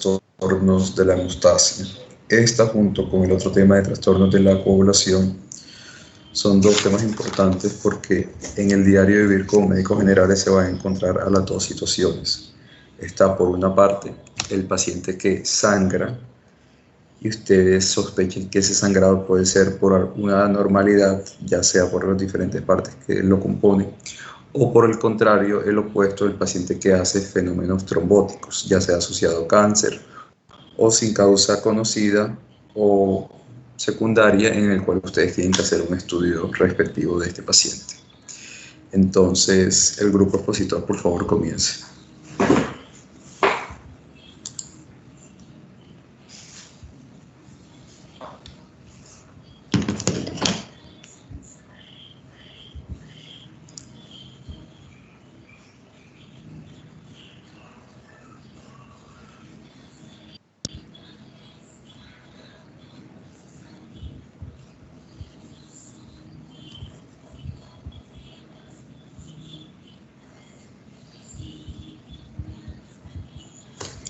trastornos de la hemostasia. Esta, junto con el otro tema de trastornos de la coagulación, son dos temas importantes porque en el diario de vivir como médicos generales se van a encontrar a las dos situaciones. Está por una parte el paciente que sangra y ustedes sospechen que ese sangrado puede ser por alguna anormalidad, ya sea por las diferentes partes que lo componen, o por el contrario, el opuesto, el paciente que hace fenómenos trombóticos, ya sea asociado a cáncer o sin causa conocida o secundaria, en el cual ustedes tienen que hacer un estudio respectivo de este paciente. Entonces, el grupo expositor, por favor, comience.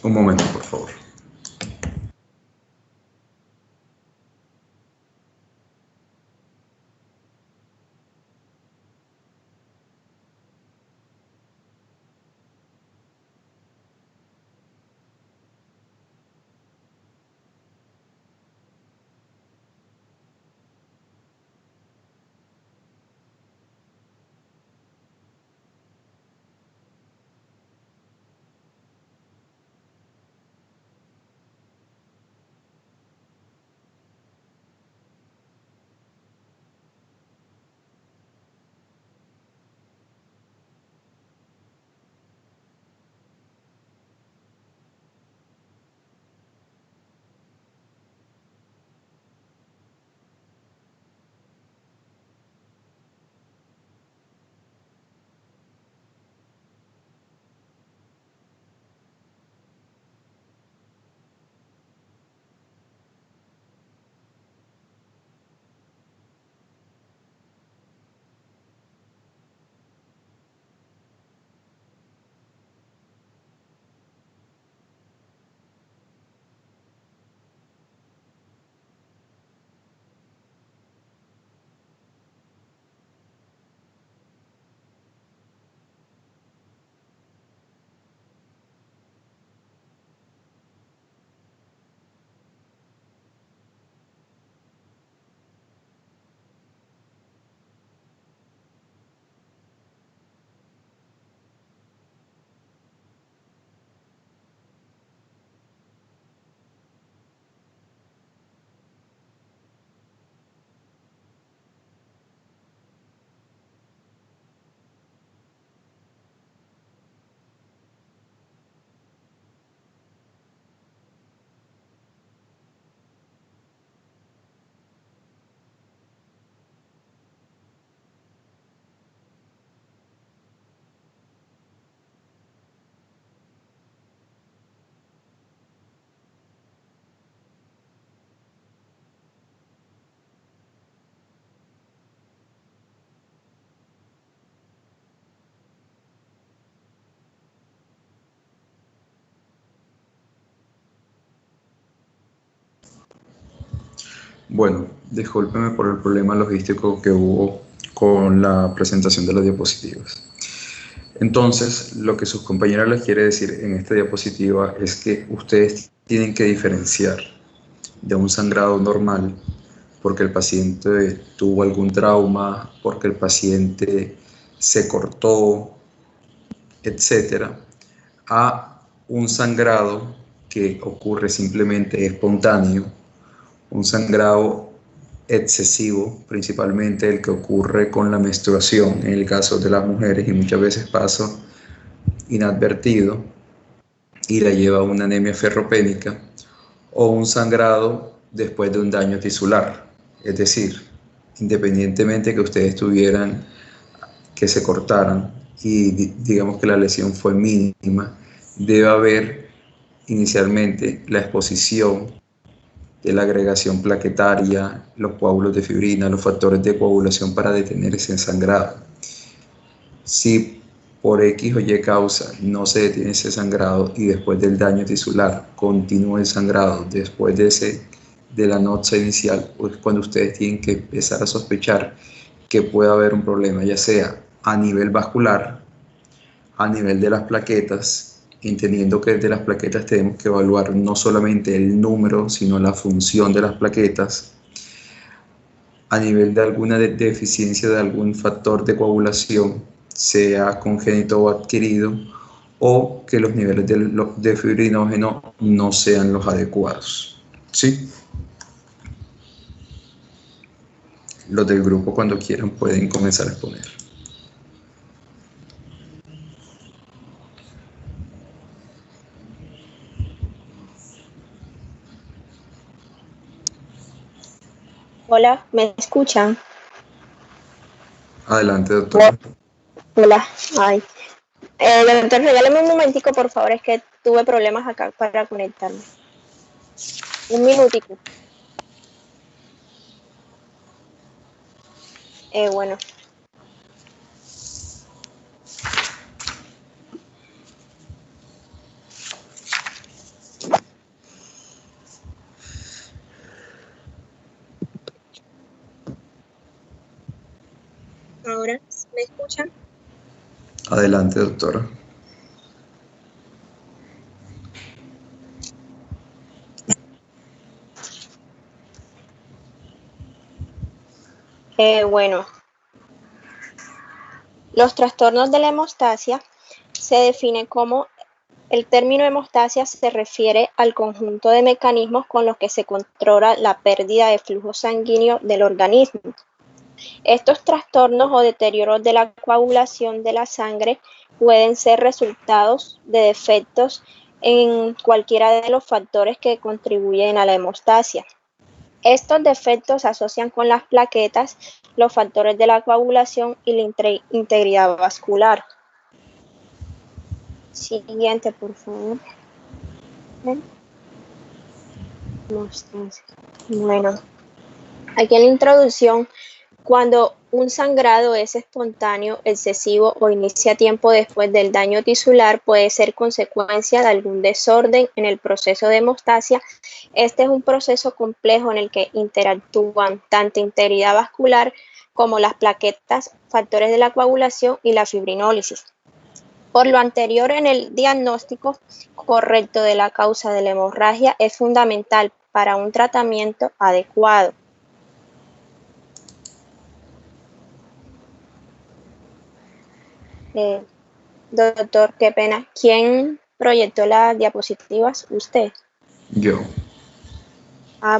Un momento, por favor. Bueno, discúlpeme por el problema logístico que hubo con la presentación de las diapositivas. Entonces, lo que sus compañeras les quiere decir en esta diapositiva es que ustedes tienen que diferenciar de un sangrado normal porque el paciente tuvo algún trauma, porque el paciente se cortó, etcétera, a un sangrado que ocurre simplemente espontáneo, un sangrado excesivo, principalmente el que ocurre con la menstruación en el caso de las mujeres y muchas veces pasa inadvertido y la lleva a una anemia ferropénica, o un sangrado después de un daño tisular, es decir, independientemente que ustedes tuvieran que se cortaran y digamos que la lesión fue mínima, debe haber inicialmente la exposición de la agregación plaquetaria, los coágulos de fibrina, los factores de coagulación para detener ese sangrado. Si por X o Y causa no se detiene ese sangrado y después del daño tisular continúa el sangrado después de la notcha inicial, pues cuando ustedes tienen que empezar a sospechar que puede haber un problema, ya sea a nivel vascular, a nivel de las plaquetas, entendiendo que de las plaquetas tenemos que evaluar no solamente el número, sino la función de las plaquetas, a nivel de alguna deficiencia de algún factor de coagulación, sea congénito o adquirido, o que los niveles de fibrinógeno no sean los adecuados. ¿Sí? Los del grupo, cuando quieran, pueden comenzar a exponer. Hola, ¿me escuchan? Adelante, doctora. Hola, ay. Doctor, regálame un momentico, por favor, es que tuve problemas acá para conectarme. Un minutico. Bueno. Ahora, ¿me escuchan? Adelante, doctora. Bueno, los trastornos de la hemostasia se definen como el término hemostasia se refiere al conjunto de mecanismos con los que se controla la pérdida de flujo sanguíneo del organismo. Estos trastornos o deterioros de la coagulación de la sangre pueden ser resultados de defectos en cualquiera de los factores que contribuyen a la hemostasia. Estos defectos se asocian con las plaquetas, los factores de la coagulación y la integridad vascular. Siguiente, por favor. Bueno, aquí en la introducción, cuando un sangrado es espontáneo, excesivo o inicia tiempo después del daño tisular, puede ser consecuencia de algún desorden en el proceso de hemostasia. Este es un proceso complejo en el que interactúan tanto integridad vascular como las plaquetas, factores de la coagulación y la fibrinólisis. Por lo anterior, en el diagnóstico correcto de la causa de la hemorragia es fundamental para un tratamiento adecuado. Doctor, qué pena. ¿Quién proyectó las diapositivas? ¿Usted? Yo.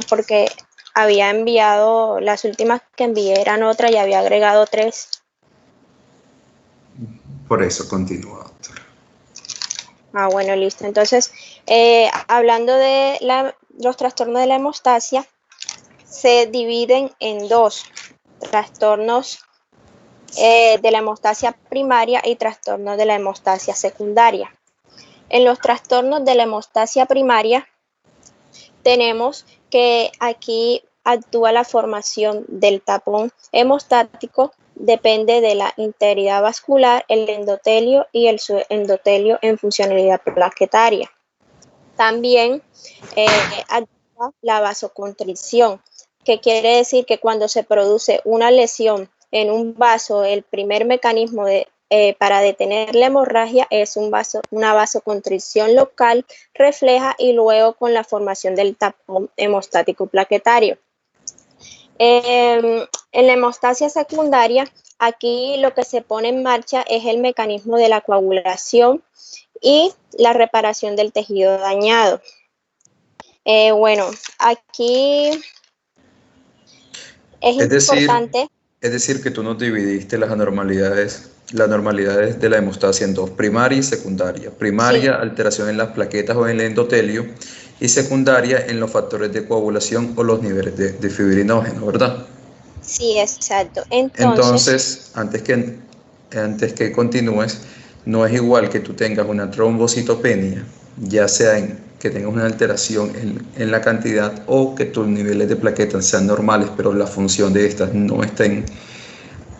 Porque había enviado, las últimas que envié eran otras y había agregado 3. Por eso continúa, doctora. Bueno, listo. Entonces, hablando de los trastornos de la hemostasia, se dividen en 2 trastornos de la hemostasia primaria y trastornos de la hemostasia secundaria. En los trastornos de la hemostasia primaria tenemos que aquí actúa la formación del tapón hemostático, depende de la integridad vascular, el endotelio y el subendotelio en funcionalidad plaquetaria. También actúa la vasoconstricción, que quiere decir que cuando se produce una lesión en un vaso, el primer mecanismo para detener la hemorragia es una vasoconstricción local, refleja y luego con la formación del tapón hemostático plaquetario. En la hemostasia secundaria, aquí lo que se pone en marcha es el mecanismo de la coagulación y la reparación del tejido dañado. Bueno, aquí es importante. Es decir, que tú no dividiste las anormalidades de la hemostasia en 2, primaria y secundaria. Primaria, sí, alteración en las plaquetas o en el endotelio, y secundaria en los factores de coagulación o los niveles de fibrinógeno, ¿verdad? Sí, exacto. Entonces, antes que continúes, no es igual que tú tengas una trombocitopenia, ya sea que tengas una alteración en la cantidad o que tus niveles de plaquetas sean normales, pero la función de estas no estén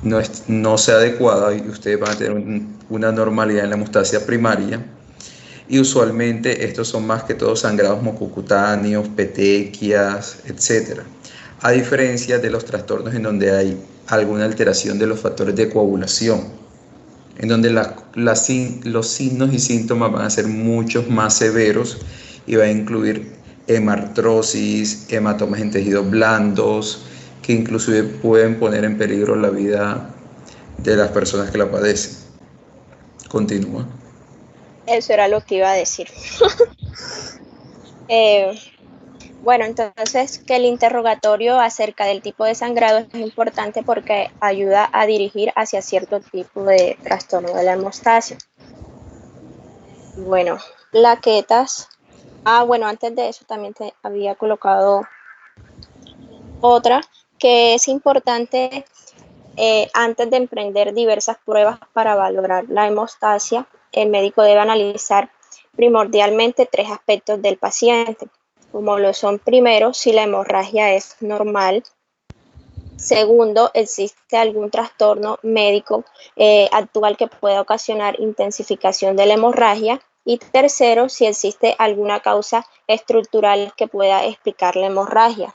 no sea adecuada y ustedes van a tener una normalidad en la hemostasia primaria. Y usualmente estos son más que todo sangrados mucocutáneos, petequias, etc. A diferencia de los trastornos en donde hay alguna alteración de los factores de coagulación, en donde los signos y síntomas van a ser muchos más severos y va a incluir hemartrosis, hematomas en tejidos blandos, que inclusive pueden poner en peligro la vida de las personas que la padecen. Continúa. Eso era lo que iba a decir. Bueno, entonces que el interrogatorio acerca del tipo de sangrado es importante porque ayuda a dirigir hacia cierto tipo de trastorno de la hemostasia. Bueno, plaquetas. Bueno, antes de eso también te había colocado otra que es importante antes de emprender diversas pruebas para valorar la hemostasia. El médico debe analizar primordialmente 3 aspectos del paciente, como lo son: primero, si la hemorragia es normal; segundo, existe algún trastorno médico actual que pueda ocasionar intensificación de la hemorragia; y tercero, si existe alguna causa estructural que pueda explicar la hemorragia.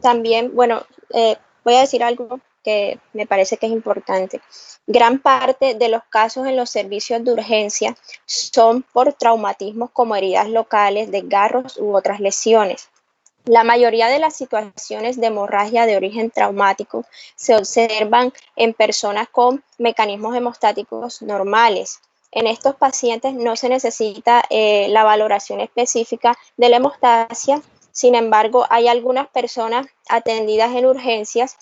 También, bueno, voy a decir algo que me parece que es importante. Gran parte de los casos en los servicios de urgencia son por traumatismos como heridas locales, desgarros u otras lesiones. La mayoría de las situaciones de hemorragia de origen traumático se observan en personas con mecanismos hemostáticos normales. En estos pacientes no se necesita la valoración específica de la hemostasia. Sin embargo, hay algunas personas atendidas en urgencias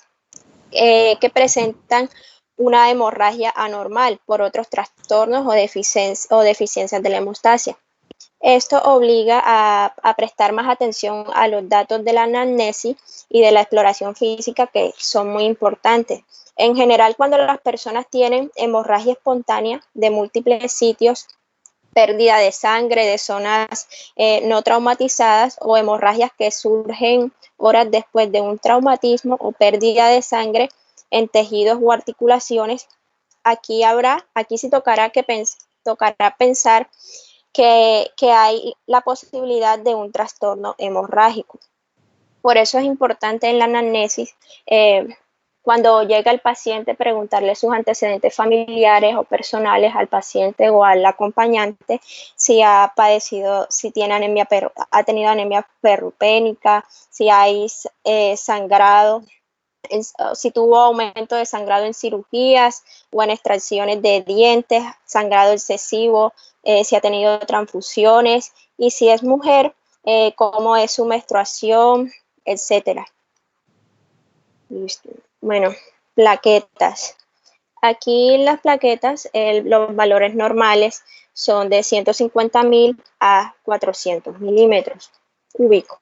que presentan una hemorragia anormal por otros trastornos o deficiencias de la hemostasia. Esto obliga a prestar más atención a los datos de la anamnesis y de la exploración física, que son muy importantes. En general, cuando las personas tienen hemorragia espontánea de múltiples sitios, pérdida de sangre de zonas no traumatizadas, o hemorragias que surgen horas después de un traumatismo, o pérdida de sangre en tejidos o articulaciones, aquí sí tocará pensar que hay la posibilidad de un trastorno hemorrágico. Por eso es importante en la anamnesis, cuando llega el paciente, preguntarle sus antecedentes familiares o personales al paciente o al acompañante, si ha padecido, si tiene ha tenido anemia ferropénica, si hay sangrado, si tuvo aumento de sangrado en cirugías o en extracciones de dientes, sangrado excesivo, si ha tenido transfusiones, y si es mujer, cómo es su menstruación, etcétera. Listo. Bueno, plaquetas. Aquí las plaquetas, los valores normales son de 150.000 a 400 milímetros cúbicos.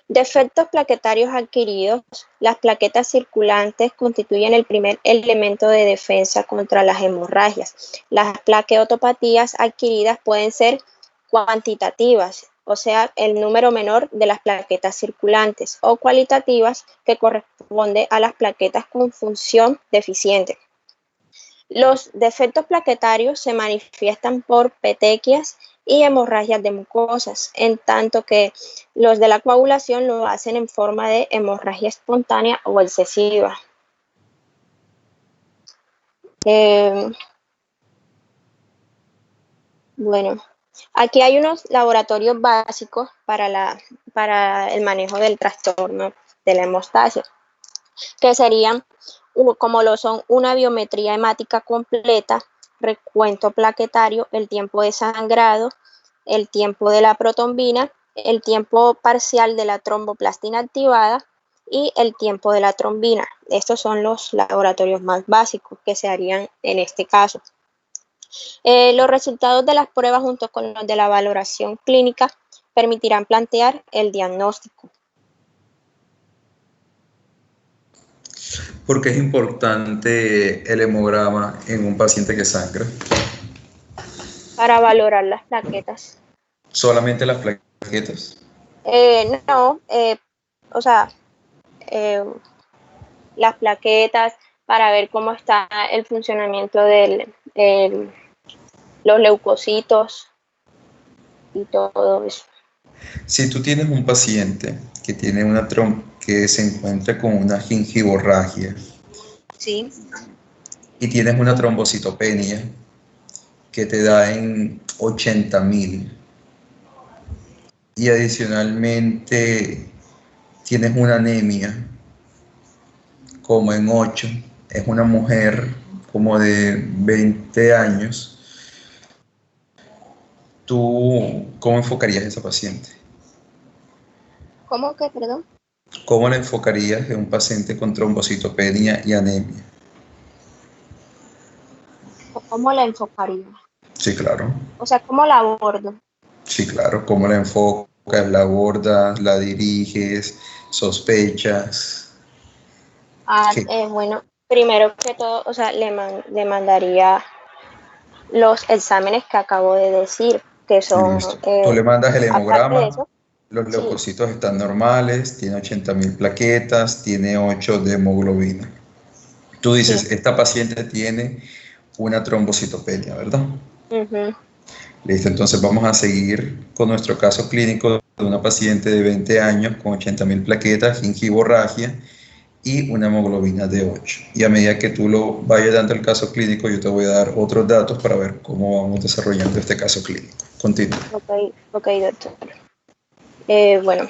Defectos plaquetarios adquiridos. Las plaquetas circulantes constituyen el primer elemento de defensa contra las hemorragias. Las plaquetopatías adquiridas pueden ser cuantitativas, o sea, el número menor de las plaquetas circulantes, o cualitativas, que corresponde a las plaquetas con función deficiente. Los defectos plaquetarios se manifiestan por petequias y hemorragias de mucosas, en tanto que los de la coagulación lo hacen en forma de hemorragia espontánea o excesiva. Bueno, aquí hay unos laboratorios básicos para el manejo del trastorno de la hemostasia, que serían, como lo son, una biometría hemática completa, recuento plaquetario, el tiempo de sangrado, el tiempo de la protombina, el tiempo parcial de la tromboplastina activada y el tiempo de la trombina. Estos son los laboratorios más básicos que se harían en este caso. Los resultados de las pruebas junto con los de la valoración clínica permitirán plantear el diagnóstico. ¿Por qué es importante el hemograma en un paciente que sangra? Para valorar las plaquetas. ¿Solamente las plaquetas? No, o sea, las plaquetas para ver cómo está el funcionamiento de los leucocitos y todo eso. Si tú tienes un paciente que tiene que se encuentra con una gingivorragia, Sí. y tienes una trombocitopenia que te da en 80.000 y adicionalmente tienes una anemia como en 8, es una mujer como de 20 años, ¿tú cómo enfocarías a esa paciente? ¿Cómo que, perdón? ¿Cómo la enfocarías en un paciente con trombocitopenia y anemia? ¿Cómo la enfocaría? Sí, claro. O sea, ¿cómo la abordo? Sí, claro. ¿Cómo la enfocas, la abordas, la diriges, sospechas? ¿Qué? Bueno, primero que todo, o sea, le mandaría los exámenes que acabo de decir, que son, Listo. Tú le mandas el aparte de hemograma, eso, los sí, leucocitos están normales, tiene 80.000 plaquetas, tiene 8 de hemoglobina. Tú sí. dices, esta paciente tiene una trombocitopenia, ¿verdad? Uh-huh. Listo, entonces vamos a seguir con nuestro caso clínico de una paciente de 20 años con 80.000 plaquetas, gingivorragia y una hemoglobina de 8. Y a medida que tú lo vayas dando el caso clínico, yo te voy a dar otros datos para ver cómo vamos desarrollando este caso clínico. Continúa. Ok, doctor. Bueno,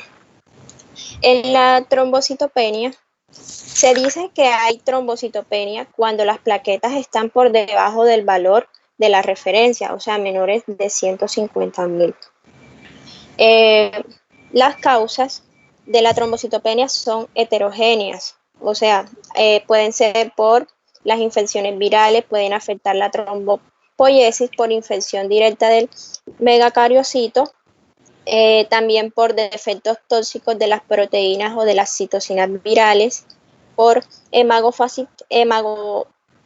en la trombocitopenia se dice que hay trombocitopenia cuando las plaquetas están por debajo del valor de la referencia, o sea, menores de 150.000. Las causas de la trombocitopenia son heterogéneas, o sea, pueden ser por las infecciones virales, pueden afectar la trombopoiesis por infección directa del megacariocito, también por defectos tóxicos de las proteínas o de las citocinas virales, por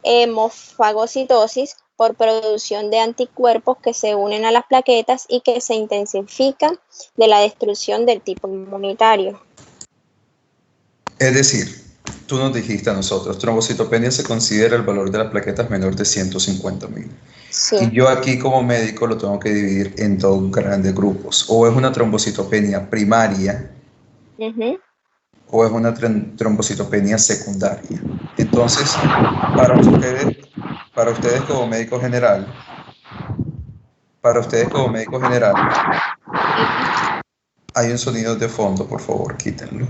hemofagocitosis, por producción de anticuerpos que se unen a las plaquetas y que se intensifican de la destrucción del tipo inmunitario. Es decir, tú nos dijiste a nosotros, trombocitopenia se considera el valor de las plaquetas menor de 150.000. Sí. Y yo aquí como médico lo tengo que dividir en dos grandes grupos. O es una trombocitopenia primaria, Uh-huh. o es una trombocitopenia secundaria. Entonces, para ustedes como médico general, hay un sonido de fondo, por favor, quítenlo.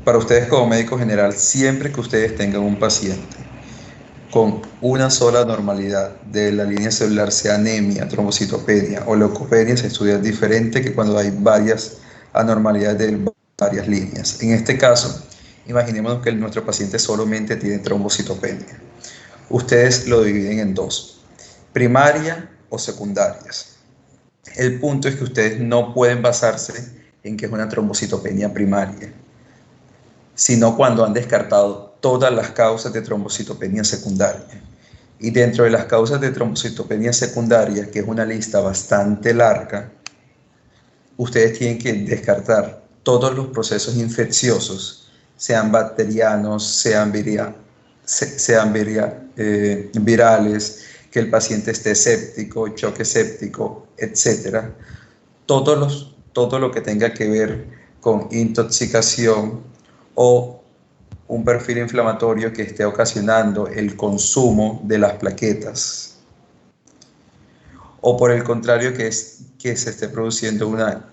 Para ustedes como médico general, siempre que ustedes tengan un paciente con una sola normalidad de la línea celular, sea anemia, trombocitopenia o leucopenia, se estudia diferente que cuando hay varias anormalidades de varias líneas. En este caso, imaginémonos que nuestro paciente solamente tiene trombocitopenia. Ustedes lo dividen en dos, primaria o secundarias. El punto es que ustedes no pueden basarse en que es una trombocitopenia primaria, sino cuando han descartado todas las causas de trombocitopenia secundaria. Y dentro de las causas de trombocitopenia secundaria, que es una lista bastante larga, ustedes tienen que descartar todos los procesos infecciosos, sean bacterianos, sean virales, que el paciente esté séptico, choque séptico, etc. Todo lo que tenga que ver con intoxicación o un perfil inflamatorio que esté ocasionando el consumo de las plaquetas, o por el contrario que se esté produciendo una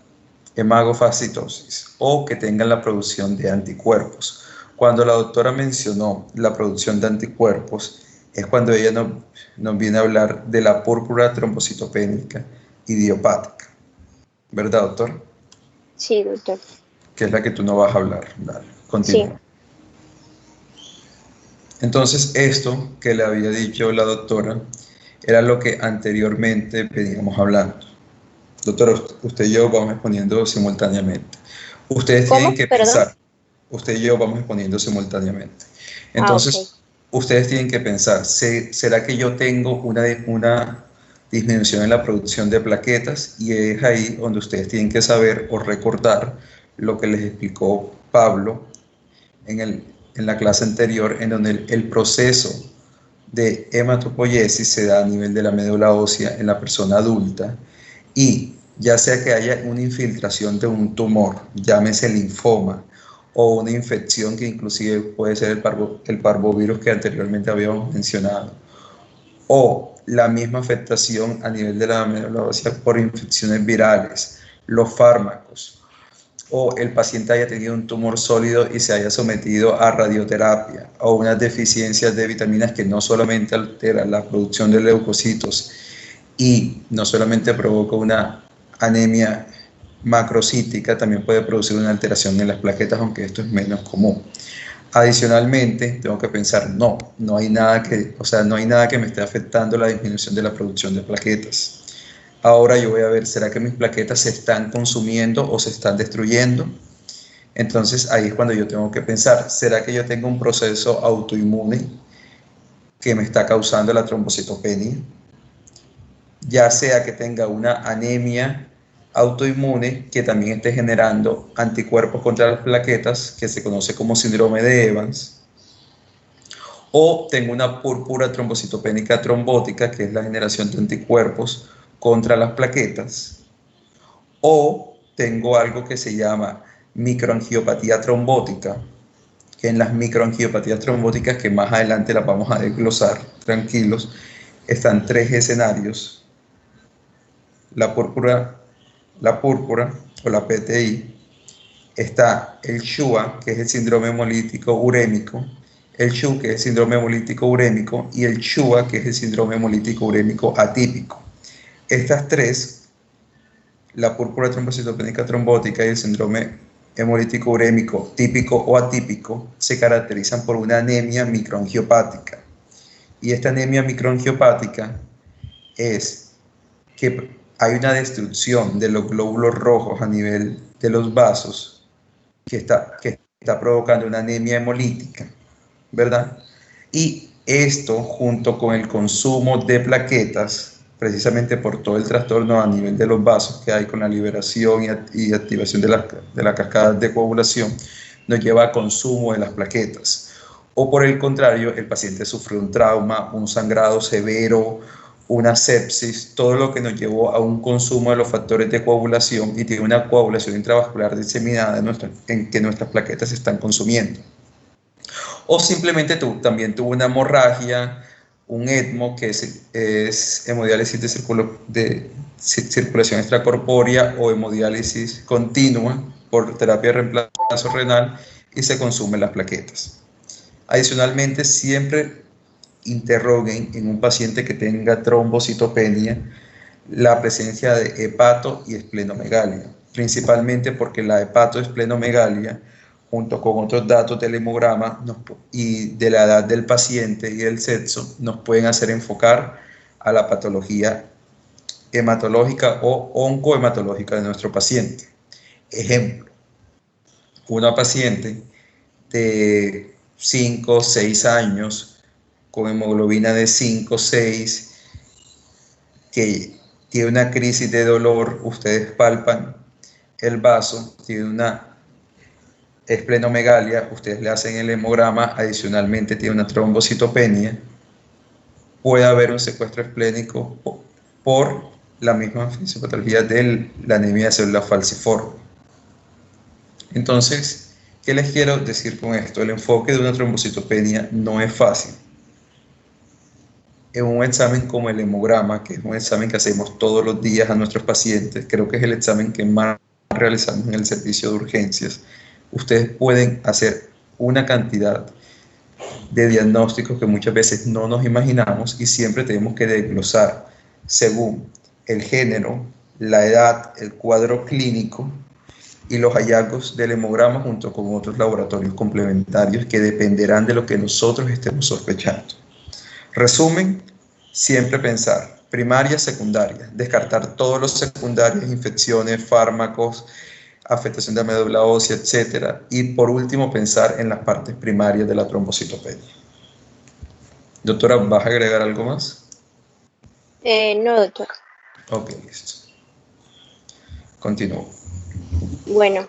hemagofagocitosis o que tengan la producción de anticuerpos. Cuando la doctora mencionó la producción de anticuerpos, es cuando ella nos viene a hablar de la púrpura trombocitopénica idiopática. ¿Verdad, doctor? Sí, doctor. Que es la que tú no vas a hablar. Dale, continúa. Sí. Entonces, esto que le había dicho la doctora era lo que anteriormente veníamos hablando. Doctora, usted y yo vamos exponiendo simultáneamente. Ustedes tienen ¿Cómo? que Perdón. pensar, usted y yo vamos exponiendo simultáneamente. Ok. Entonces, ustedes tienen que pensar, ¿será que yo tengo una disminución en la producción de plaquetas? Y es ahí donde ustedes tienen que saber o recordar lo que les explicó Pablo en la clase anterior, en donde el proceso de hematopoiesis se da a nivel de la médula ósea en la persona adulta, y ya sea que haya una infiltración de un tumor, llámese linfoma, o una infección que inclusive puede ser el parvovirus que anteriormente habíamos mencionado, o la misma afectación a nivel de la médula ósea por infecciones virales, los fármacos, o el paciente haya tenido un tumor sólido y se haya sometido a radioterapia, o unas deficiencias de vitaminas que no solamente alteran la producción de leucocitos y no solamente provoca una anemia macrocítica, también puede producir una alteración en las plaquetas, aunque esto es menos común. Adicionalmente, tengo que pensar, no hay nada que me esté afectando la disminución de la producción de plaquetas. Ahora yo voy a ver, ¿será que mis plaquetas se están consumiendo o se están destruyendo? Entonces ahí es cuando yo tengo que pensar, ¿será que yo tengo un proceso autoinmune que me está causando la trombocitopenia? Ya sea que tenga una anemia autoinmune que también esté generando anticuerpos contra las plaquetas, que se conoce como síndrome de Evans, o tengo una púrpura trombocitopénica trombótica, que es la generación de anticuerpos contra las plaquetas, o tengo algo que se llama microangiopatía trombótica, que en las microangiopatías trombóticas, que más adelante las vamos a desglosar, tranquilos, están 3 escenarios: la púrpura o la PTI, está el SHUA, que es el síndrome hemolítico urémico, el SHU, que es el síndrome hemolítico urémico, y el SHUA, que es el síndrome hemolítico urémico atípico. Estas 3, la púrpura trombocitopénica trombótica y el síndrome hemolítico urémico típico o atípico, se caracterizan por una anemia microangiopática. Y esta anemia microangiopática es que hay una destrucción de los glóbulos rojos a nivel de los vasos que está provocando una anemia hemolítica, ¿verdad? Y esto, junto con el consumo de plaquetas, precisamente por todo el trastorno a nivel de los vasos que hay con la liberación y activación de la cascada de coagulación, nos lleva a consumo de las plaquetas. O por el contrario, el paciente sufrió un trauma, un sangrado severo, una sepsis, todo lo que nos llevó a un consumo de los factores de coagulación, y tiene una coagulación intravascular diseminada en que nuestras plaquetas se están consumiendo. O simplemente también tuvo una hemorragia, un ECMO, que es hemodiálisis de circulación extracorpórea, o hemodiálisis continua por terapia de reemplazo renal, y se consumen las plaquetas. Adicionalmente, siempre interroguen en un paciente que tenga trombocitopenia la presencia de hepato y esplenomegalia, principalmente porque la hepatoesplenomegalia, junto con otros datos del hemograma y de la edad del paciente y del sexo, nos pueden hacer enfocar a la patología hematológica o oncohematológica de nuestro paciente. Ejemplo, una paciente de 5 o 6 años con hemoglobina de 5 o 6, que tiene una crisis de dolor, ustedes palpan el vaso, tiene una esplenomegalia, ustedes le hacen el hemograma, adicionalmente tiene una trombocitopenia, puede haber un secuestro esplénico por la misma fisiopatología de la anemia de célula falciforme. Entonces, ¿qué les quiero decir con esto? El enfoque de una trombocitopenia no es fácil. En un examen como el hemograma, que es un examen que hacemos todos los días a nuestros pacientes, creo que es el examen que más realizamos en el servicio de urgencias, ustedes pueden hacer una cantidad de diagnósticos que muchas veces no nos imaginamos, y siempre tenemos que desglosar según el género, la edad, el cuadro clínico y los hallazgos del hemograma, junto con otros laboratorios complementarios que dependerán de lo que nosotros estemos sospechando. Resumen, siempre pensar primaria, secundaria, descartar todos los secundarios, infecciones, fármacos, afectación de la médula ósea, etc. Y por último, pensar en las partes primarias de la trombocitopenia. Doctora, ¿vas a agregar algo más? No, doctor. Ok, listo. Continúo. Bueno,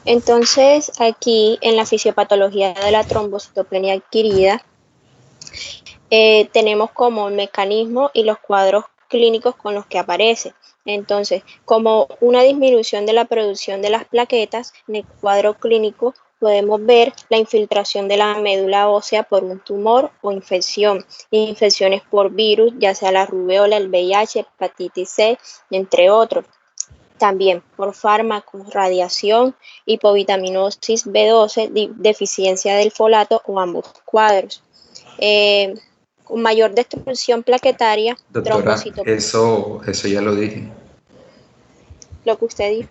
Entonces, aquí en la fisiopatología de la trombocitopenia adquirida, tenemos como el mecanismo y los cuadros clínicos con los que aparece. Entonces, como una disminución de la producción de las plaquetas, en el cuadro clínico podemos ver la infiltración de la médula ósea por un tumor o infección, infecciones por virus, ya sea la rubéola, el VIH, hepatitis C, entre otros. También por fármacos, radiación, hipovitaminosis B12, deficiencia del folato o ambos cuadros. Con mayor destrucción plaquetaria, Doctora, trombocitopenia, eso ya lo dije. lo que usted dijo.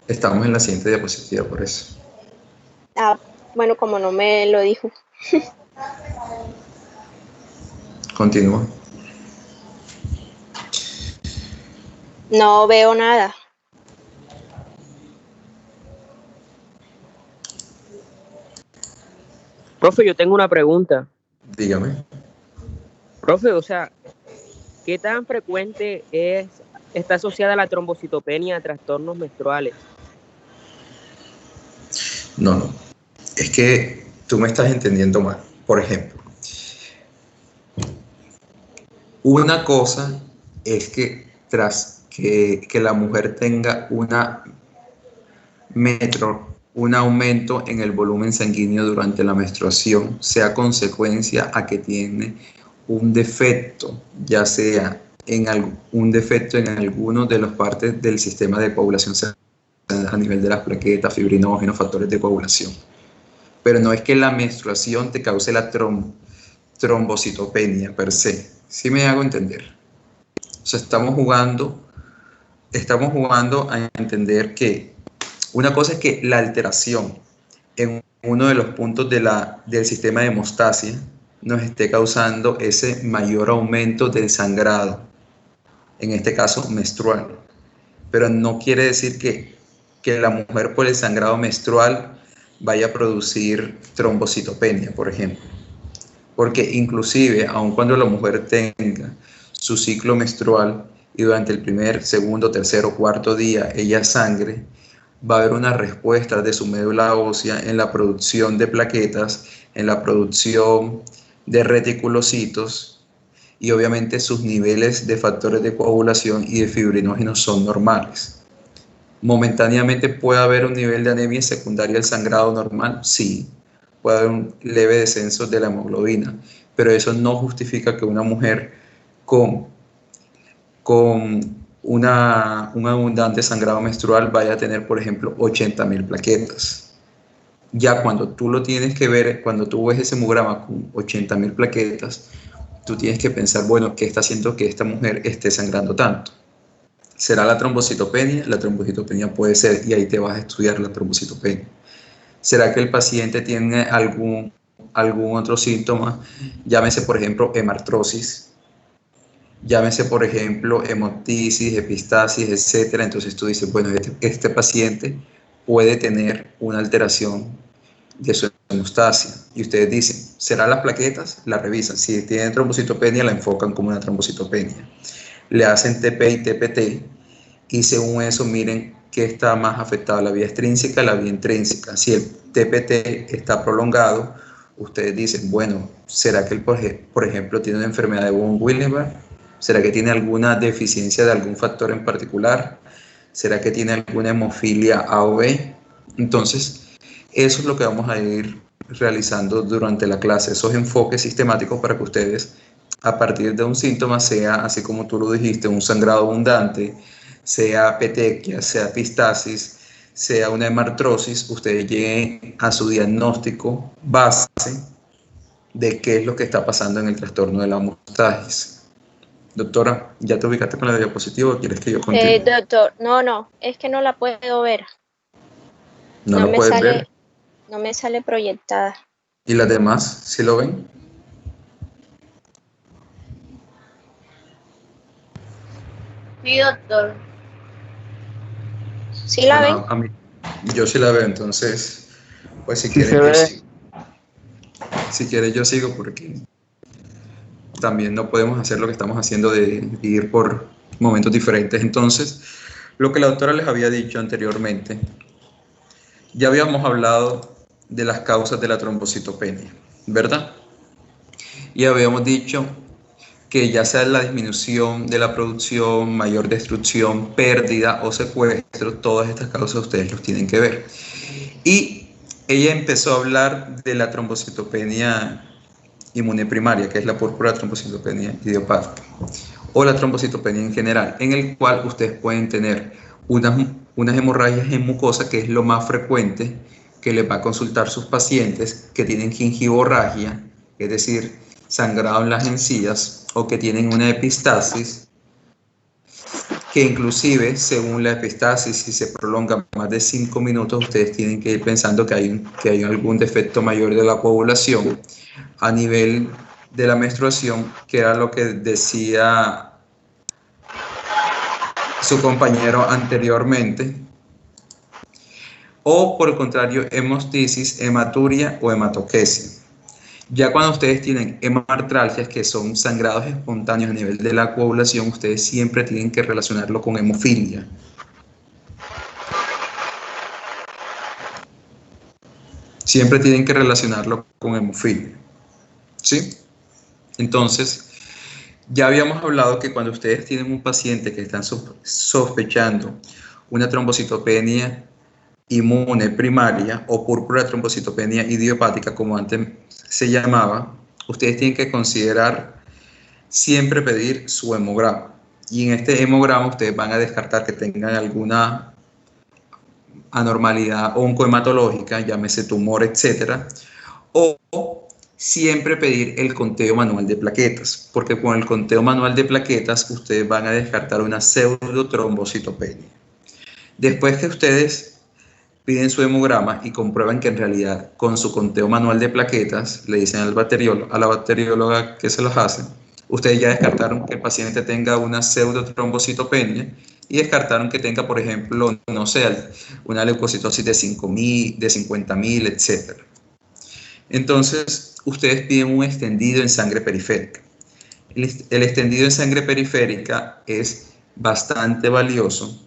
Estamos en la siguiente diapositiva por eso. Ah, bueno, como no me lo dijo. Continúa. No veo nada. Profe, yo tengo una pregunta. Dígame. Profe, o sea, ¿qué tan frecuente está asociada la trombocitopenia a trastornos menstruales? No. Es que tú me estás entendiendo mal. Por ejemplo, una cosa es que tras que la mujer tenga un aumento en el volumen sanguíneo durante la menstruación, sea consecuencia a que tiene un defecto, ya sea un defecto en alguno de las partes del sistema de coagulación a nivel de las plaquetas, fibrinógenos, factores de coagulación. Pero no es que la menstruación te cause la trombocitopenia per se. ¿Sí me hago entender? O sea, estamos jugando a entender que una cosa es que la alteración en uno de los puntos del sistema de hemostasia nos esté causando ese mayor aumento del sangrado, en este caso menstrual. Pero no quiere decir que la mujer por el sangrado menstrual vaya a producir trombocitopenia, por ejemplo. Porque inclusive, aun cuando la mujer tenga su ciclo menstrual y durante el primer, segundo, tercero, cuarto día ella sangre, va a haber una respuesta de su médula ósea en la producción de plaquetas, en la producción de reticulocitos, y obviamente sus niveles de factores de coagulación y de fibrinógenos son normales. Momentáneamente puede haber un nivel de anemia secundaria al sangrado normal, sí, puede haber un leve descenso de la hemoglobina, pero eso no justifica que una mujer con un abundante sangrado menstrual vaya a tener, por ejemplo, 80.000 plaquetas. Ya cuando tú lo tienes que ver, cuando tú ves ese hemograma con 80.000 plaquetas, tú tienes que pensar, bueno, ¿qué está haciendo que esta mujer esté sangrando tanto? ¿Será la trombocitopenia? La trombocitopenia puede ser, y ahí te vas a estudiar la trombocitopenia. ¿Será que el paciente tiene algún otro síntoma? Llámese, por ejemplo, hemartrosis, llámese, por ejemplo, hemoptisis, epistasis, etcétera. Entonces tú dices, bueno, este paciente puede tener una alteración de su hemostasia. Y ustedes dicen, ¿será las plaquetas? La revisan. Si tiene trombocitopenia, la enfocan como una trombocitopenia. Le hacen TP y TPT, y según eso miren qué está más afectado, la vía extrínseca, la vía intrínseca. Si el TPT está prolongado, ustedes dicen, bueno, ¿será que él, por ejemplo, tiene una enfermedad de von Willebrand? ¿Será que tiene alguna deficiencia de algún factor en particular? ¿Será que tiene alguna hemofilia A o B? Entonces, eso es lo que vamos a ir realizando durante la clase, esos enfoques sistemáticos para que ustedes, a partir de un síntoma, sea, así como tú lo dijiste, un sangrado abundante, sea petequia, sea epistasis, sea una hemartrosis, ustedes lleguen a su diagnóstico base de qué es lo que está pasando en el trastorno de la hemostasis. Doctora, ¿ya te ubicaste con la diapositiva o quieres que yo continúe? Doctor, no, es que no la puedo ver. ¿No lo puedes ver? No me sale proyectada. ¿Y las demás, sí lo ven? Sí, doctor. ¿Sí la ven? A mí, yo sí la veo, entonces, pues si Sí quieren se yo ve. sigo. Si quieres yo sigo porque también no podemos hacer lo que estamos haciendo de ir por momentos diferentes. Entonces, lo que la doctora les había dicho anteriormente ya habíamos hablado de las causas de la trombocitopenia, ¿verdad? Y habíamos dicho que ya sea la disminución de la producción, mayor destrucción, pérdida o secuestro, todas estas causas ustedes los tienen que ver. Y ella empezó a hablar de la trombocitopenia inmuneprimaria, que es la púrpura trombocitopenia idiopática, o la trombocitopenia en general, en el cual ustedes pueden tener unas hemorragias en mucosa, que es lo más frecuente que les va a consultar sus pacientes que tienen gingivorragia, es decir, sangrado en las encías, o que tienen una epistasis, que inclusive según la epistasis, si se prolonga más de 5 minutos, ustedes tienen que ir pensando que hay algún defecto mayor de la coagulación a nivel de la menstruación, que era lo que decía su compañero anteriormente, o por el contrario, hemostisis, hematuria o hematoquesia. Ya cuando ustedes tienen hemartralgias, que son sangrados espontáneos a nivel de la coagulación, ustedes siempre tienen que relacionarlo con hemofilia. Siempre tienen que relacionarlo con hemofilia. ¿Sí? Entonces, ya habíamos hablado que cuando ustedes tienen un paciente que están sospechando una trombocitopenia inmune primaria o púrpura trombocitopenia idiopática, como antes se llamaba, ustedes tienen que considerar siempre pedir su hemograma. Y en este hemograma ustedes van a descartar que tengan alguna anormalidad oncohematológica, llámese tumor, etcétera, o siempre pedir el conteo manual de plaquetas, porque con el conteo manual de plaquetas ustedes van a descartar una pseudotrombocitopenia. Después que ustedes piden su hemograma y comprueban que en realidad con su conteo manual de plaquetas, le dicen a la bacterióloga que se los hace, ustedes ya descartaron que el paciente tenga una pseudotrombocitopenia y descartaron que tenga, por ejemplo, no sé, una leucocitosis de 5.000, de 50.000, etc. Entonces, ustedes piden un extendido en sangre periférica. El extendido en sangre periférica es bastante valioso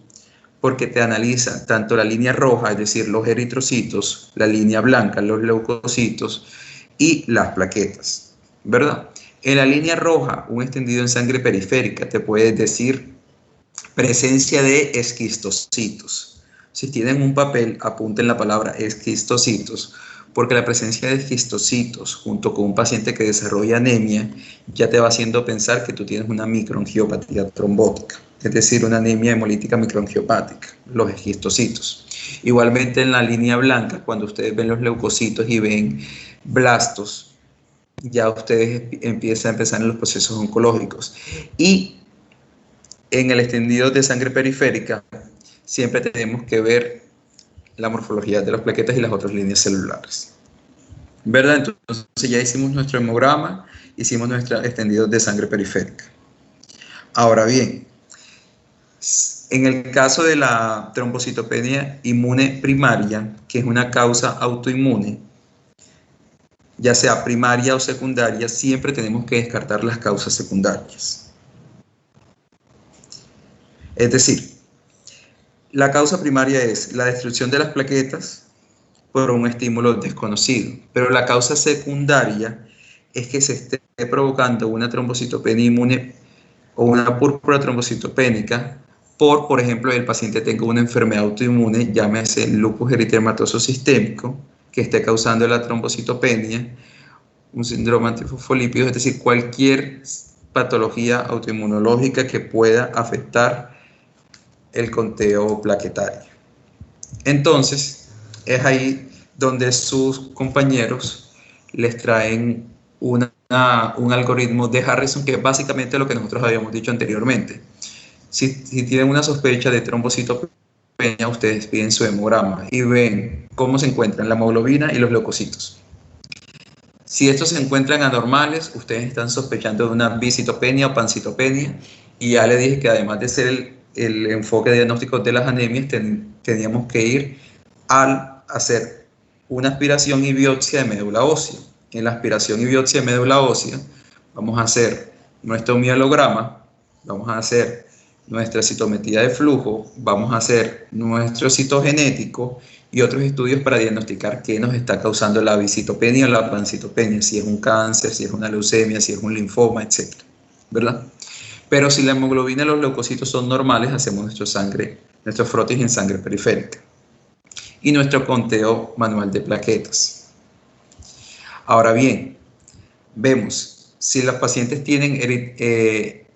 porque te analiza tanto la línea roja, es decir, los eritrocitos, la línea blanca, los leucocitos y las plaquetas, ¿verdad? En la línea roja, un extendido en sangre periférica te puede decir presencia de esquistocitos. Si tienen un papel, apunten la palabra esquistocitos, porque la presencia de esquistocitos junto con un paciente que desarrolla anemia ya te va haciendo pensar que tú tienes una microangiopatía trombótica, es decir, una anemia hemolítica microangiopática, los esquistocitos. Igualmente en la línea blanca, cuando ustedes ven los leucocitos y ven blastos, ya ustedes empiezan en los procesos oncológicos. Y en el extendido de sangre periférica, siempre tenemos que ver la morfología de las plaquetas y las otras líneas celulares, ¿verdad? Entonces ya hicimos nuestro hemograma, hicimos nuestro extendido de sangre periférica. Ahora bien, en el caso de la trombocitopenia inmune primaria, que es una causa autoinmune, ya sea primaria o secundaria, siempre tenemos que descartar las causas secundarias. Es decir, la causa primaria es la destrucción de las plaquetas por un estímulo desconocido, pero la causa secundaria es que se esté provocando una trombocitopenia inmune o una púrpura trombocitopénica por ejemplo, el paciente tenga una enfermedad autoinmune, llámese lupus eritematoso sistémico, que esté causando la trombocitopenia, un síndrome antifosfolípido, es decir, cualquier patología autoinmunológica que pueda afectar el conteo plaquetario. Entonces, es ahí donde sus compañeros les traen un algoritmo de Harrison, que es básicamente lo que nosotros habíamos dicho anteriormente. Si tienen una sospecha de trombocitopenia, ustedes piden su hemograma y ven cómo se encuentran la hemoglobina y los leucocitos. Si estos se encuentran anormales, ustedes están sospechando de una bicitopenia o pancitopenia, y ya les dije que además de ser el enfoque diagnóstico de las anemias, teníamos que ir a hacer una aspiración y biopsia de médula ósea. En la aspiración y biopsia de médula ósea vamos a hacer nuestro mielograma, vamos a hacer nuestra citometría de flujo, vamos a hacer nuestro citogenético y otros estudios para diagnosticar qué nos está causando la bicitopenia o la pancitopenia, si es un cáncer, si es una leucemia, si es un linfoma, etc. ¿Verdad? Pero si la hemoglobina y los leucocitos son normales, hacemos nuestro frotis en sangre periférica y nuestro conteo manual de plaquetas. Ahora bien, vemos si los pacientes tienen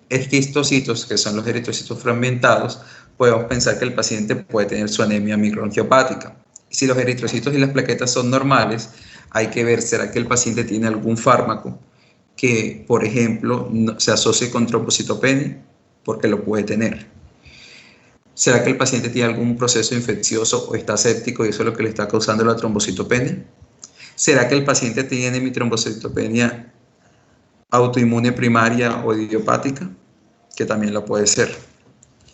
esquistocitos, que son los eritrocitos fragmentados, podemos pensar que el paciente puede tener su anemia microangiopática. Si los eritrocitos y las plaquetas son normales, hay que ver, ¿será que el paciente tiene algún fármaco que, por ejemplo, se asocie con trombocitopenia? Porque lo puede tener. ¿Será que el paciente tiene algún proceso infeccioso o está séptico y eso es lo que le está causando la trombocitopenia? ¿Será que el paciente tiene trombocitopenia autoinmune primaria o idiopática? Que también lo puede ser.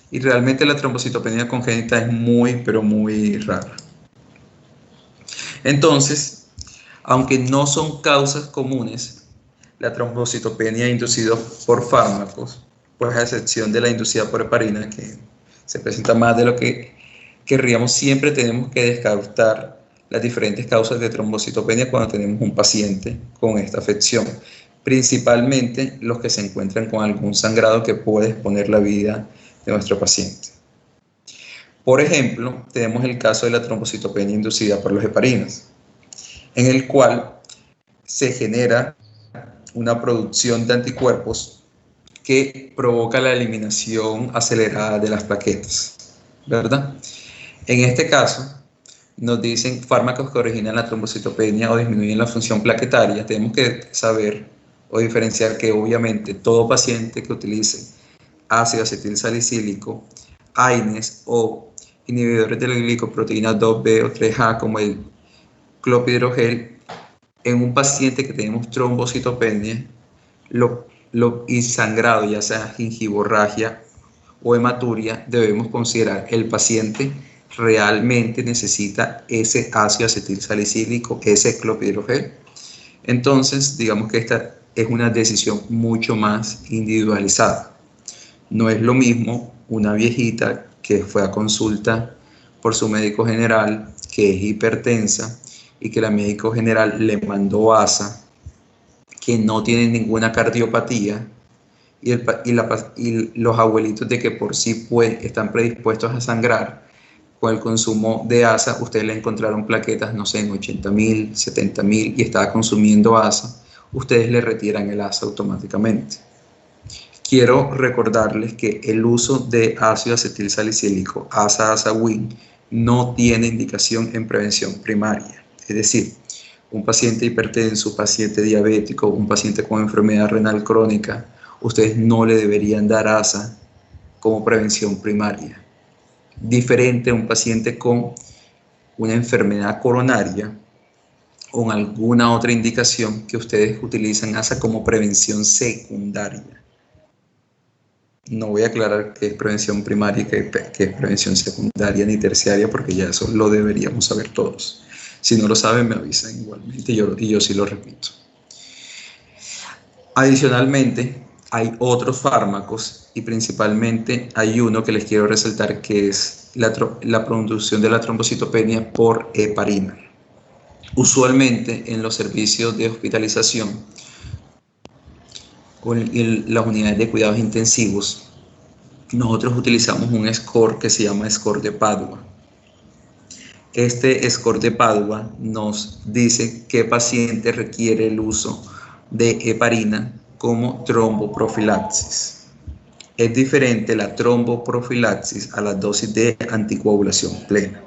Y realmente la trombocitopenia congénita es muy, pero muy rara. Entonces, aunque no son causas comunes, la trombocitopenia inducida por fármacos, pues a excepción de la inducida por heparina, que se presenta más de lo que querríamos, siempre tenemos que descartar las diferentes causas de trombocitopenia cuando tenemos un paciente con esta afección, principalmente los que se encuentran con algún sangrado que puede exponer la vida de nuestro paciente. Por ejemplo, tenemos el caso de la trombocitopenia inducida por los heparinas, en el cual se genera una producción de anticuerpos que provoca la eliminación acelerada de las plaquetas, ¿verdad? En este caso, nos dicen fármacos que originan la trombocitopenia o disminuyen la función plaquetaria. Tenemos que saber o diferenciar que obviamente todo paciente que utilice ácido acetilsalicílico, AINES o inhibidores de la glicoproteína 2B o 3A como el clopidogrel, en un paciente que tenemos trombocitopenia y sangrado, ya sea gingivorragia o hematuria, debemos considerar el paciente realmente necesita ese ácido acetilsalicílico, ese clopidogrel. Entonces, digamos que esta es una decisión mucho más individualizada. No es lo mismo una viejita que fue a consulta por su médico general, que es hipertensa, y que la médico general le mandó ASA, que no tiene ninguna cardiopatía, y los abuelitos de que por sí están predispuestos a sangrar, con el consumo de ASA, ustedes le encontraron plaquetas, no sé, en 80.000, 70.000 y estaba consumiendo ASA, ustedes le retiran el ASA automáticamente. Quiero recordarles que el uso de ácido acetilsalicílico, ASA-ASA-WIN, no tiene indicación en prevención primaria. Es decir, un paciente hipertenso, un paciente diabético, un paciente con enfermedad renal crónica, ustedes no le deberían dar ASA como prevención primaria. Diferente a un paciente con una enfermedad coronaria o alguna otra indicación que ustedes utilizan ASA como prevención secundaria. No voy a aclarar qué es prevención primaria y qué es prevención secundaria ni terciaria, porque ya eso lo deberíamos saber todos. Si no lo saben, me avisan igualmente y yo sí lo repito. Adicionalmente, hay otros fármacos y principalmente hay uno que les quiero resaltar, que es la producción de la trombocitopenia por heparina. Usualmente en los servicios de hospitalización o en las unidades de cuidados intensivos, nosotros utilizamos un score que se llama score de Padua. Este score de Padua nos dice qué paciente requiere el uso de heparina como tromboprofilaxis. Es diferente la tromboprofilaxis a la dosis de anticoagulación plena.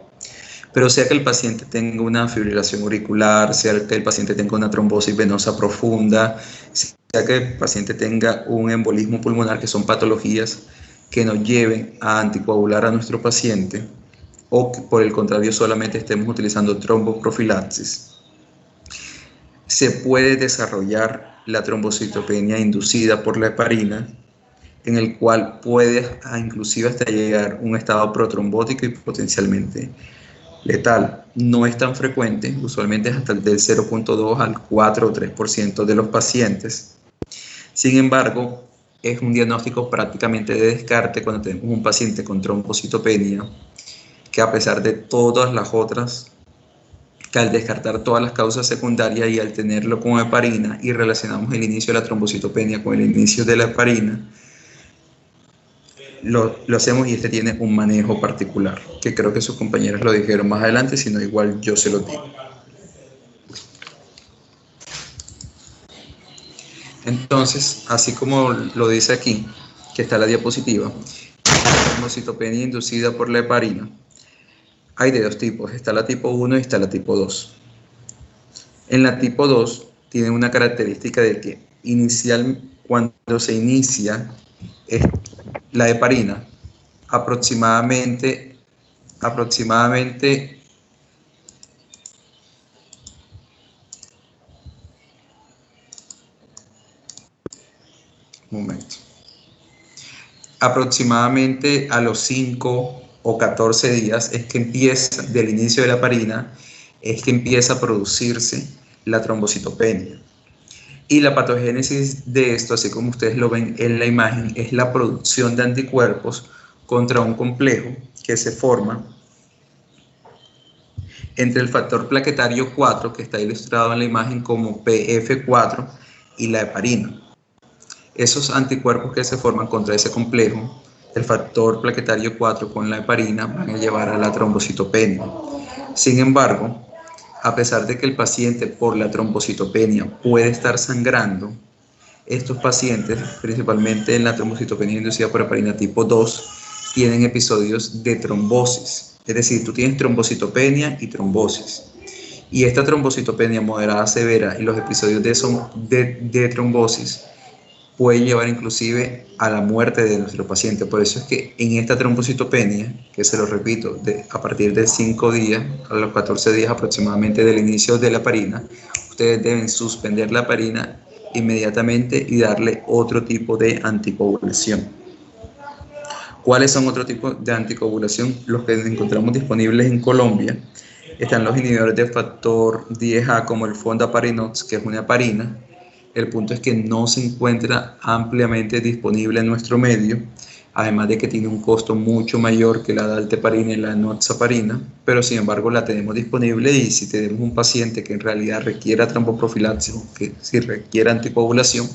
Pero sea que el paciente tenga una fibrilación auricular, sea que el paciente tenga una trombosis venosa profunda, sea que el paciente tenga un embolismo pulmonar, que son patologías que nos lleven a anticoagular a nuestro paciente, o que por el contrario solamente estemos utilizando tromboprofilaxis, se puede desarrollar la trombocitopenia inducida por la heparina, en el cual puede inclusive hasta llegar a un estado protrombótico y potencialmente letal. No es tan frecuente, usualmente es hasta del 0.2 al 4 o 3% de los pacientes. Sin embargo, es un diagnóstico prácticamente de descarte cuando tenemos un paciente con trombocitopenia, que a pesar de todas las otras, que al descartar todas las causas secundarias y al tenerlo con heparina y relacionamos el inicio de la trombocitopenia con el inicio de la heparina, lo hacemos y este tiene un manejo particular, que creo que sus compañeros lo dijeron más adelante, si no igual yo se lo digo. Entonces, así como lo dice aquí, que está la diapositiva, la trombocitopenia inducida por la heparina, hay de dos tipos, está la tipo 1 y está la tipo 2. En la tipo 2 tiene una característica de que cuando se inicia la heparina, aproximadamente a los 5 o 14 días es que empieza, del inicio de la heparina, es que empieza a producirse la trombocitopenia. Y la patogénesis de esto, así como ustedes lo ven en la imagen, es la producción de anticuerpos contra un complejo que se forma entre el factor plaquetario 4, que está ilustrado en la imagen como PF4, y la heparina. Esos anticuerpos que se forman contra ese complejo, el factor plaquetario 4 con la heparina, van a llevar a la trombocitopenia. Sin embargo, a pesar de que el paciente por la trombocitopenia puede estar sangrando, estos pacientes, principalmente en la trombocitopenia inducida por heparina tipo 2, tienen episodios de trombosis. Es decir, tú tienes trombocitopenia y trombosis. Y esta trombocitopenia moderada severa y los episodios de trombosis puede llevar inclusive a la muerte de nuestro paciente. Por eso es que en esta trombocitopenia, que se lo repito, a partir de 5 días, a los 14 días aproximadamente del inicio de la heparina, ustedes deben suspender la heparina inmediatamente y darle otro tipo de anticoagulación. ¿Cuáles son otro tipo de anticoagulación? Los que encontramos disponibles en Colombia. Están los inhibidores de factor 10A como el fondaparinox, que es una heparina. El punto es que no se encuentra ampliamente disponible en nuestro medio, además de que tiene un costo mucho mayor que la dalteparina y la enoxaparina, pero sin embargo la tenemos disponible y si tenemos un paciente que en realidad requiera tromboprofilaxis o que si requiere anticoagulación,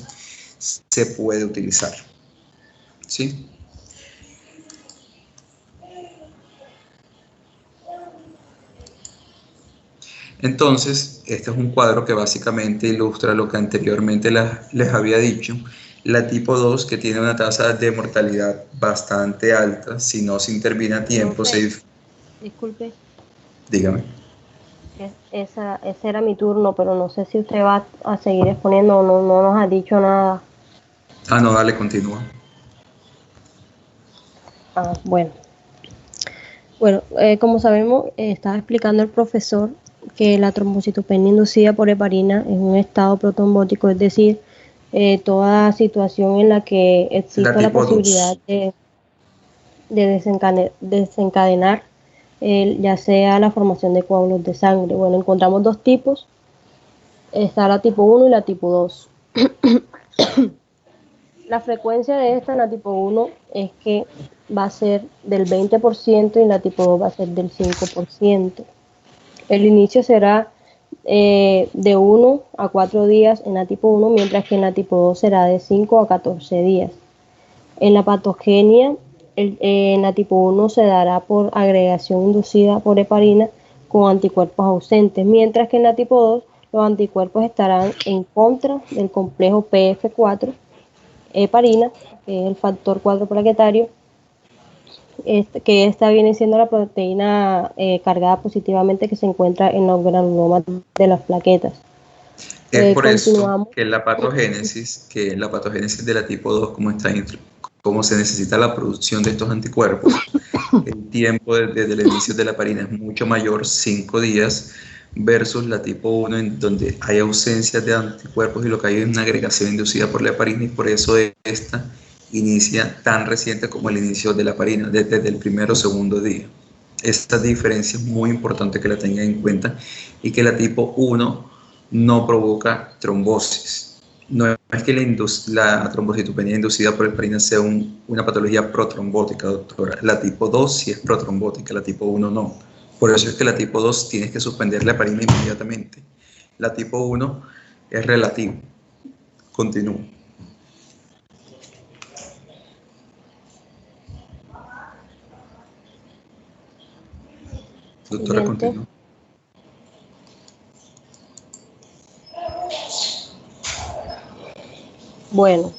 se puede utilizar. ¿Sí? Entonces, este es un cuadro que básicamente ilustra lo que anteriormente les había dicho. La tipo 2, que tiene una tasa de mortalidad bastante alta, si no se interviene a tiempo, Disculpe. Dígame. Ese era mi turno, pero no sé si usted va a seguir exponiendo o no nos ha dicho nada. No, dale, continúa. Bueno, como sabemos, estaba explicando el profesor que la trombocitopenia inducida por heparina es un estado protrombótico, es decir, toda situación en la que existe la posibilidad de desencadenar ya sea la formación de coágulos de sangre. Bueno, encontramos dos tipos, está la tipo 1 y la tipo 2. La frecuencia de esta en la tipo 1 es que va a ser del 20% y en la tipo 2 va a ser del 5%. El inicio será de 1 a 4 días en la tipo 1, mientras que en la tipo 2 será de 5 a 14 días. En la patogenia, en la tipo 1 se dará por agregación inducida por heparina con anticuerpos ausentes, mientras que en la tipo 2 los anticuerpos estarán en contra del complejo PF4, heparina, que es el factor 4 plaquetario, que esta viene siendo la proteína cargada positivamente que se encuentra en los granulomas de las plaquetas. Es por eso que la patogénesis de la tipo 2, como se necesita la producción de estos anticuerpos, el tiempo desde el inicio de la heparina es mucho mayor, 5 días, versus la tipo 1, en donde hay ausencia de anticuerpos y lo que hay es una agregación inducida por la heparina, y por eso esta inicia tan reciente como el inicio de la heparina, desde el primero o segundo día. Esta diferencia es muy importante que la tengan en cuenta, y que la tipo 1 no provoca trombosis. No es que la trombocitopenia inducida por heparina sea una patología protrombótica, doctora. La tipo 2 sí es protrombótica, la tipo 1 no. Por eso es que la tipo 2 tienes que suspender la heparina inmediatamente. La tipo 1 es relativo. Continúo. Doctora, continúa. Bueno,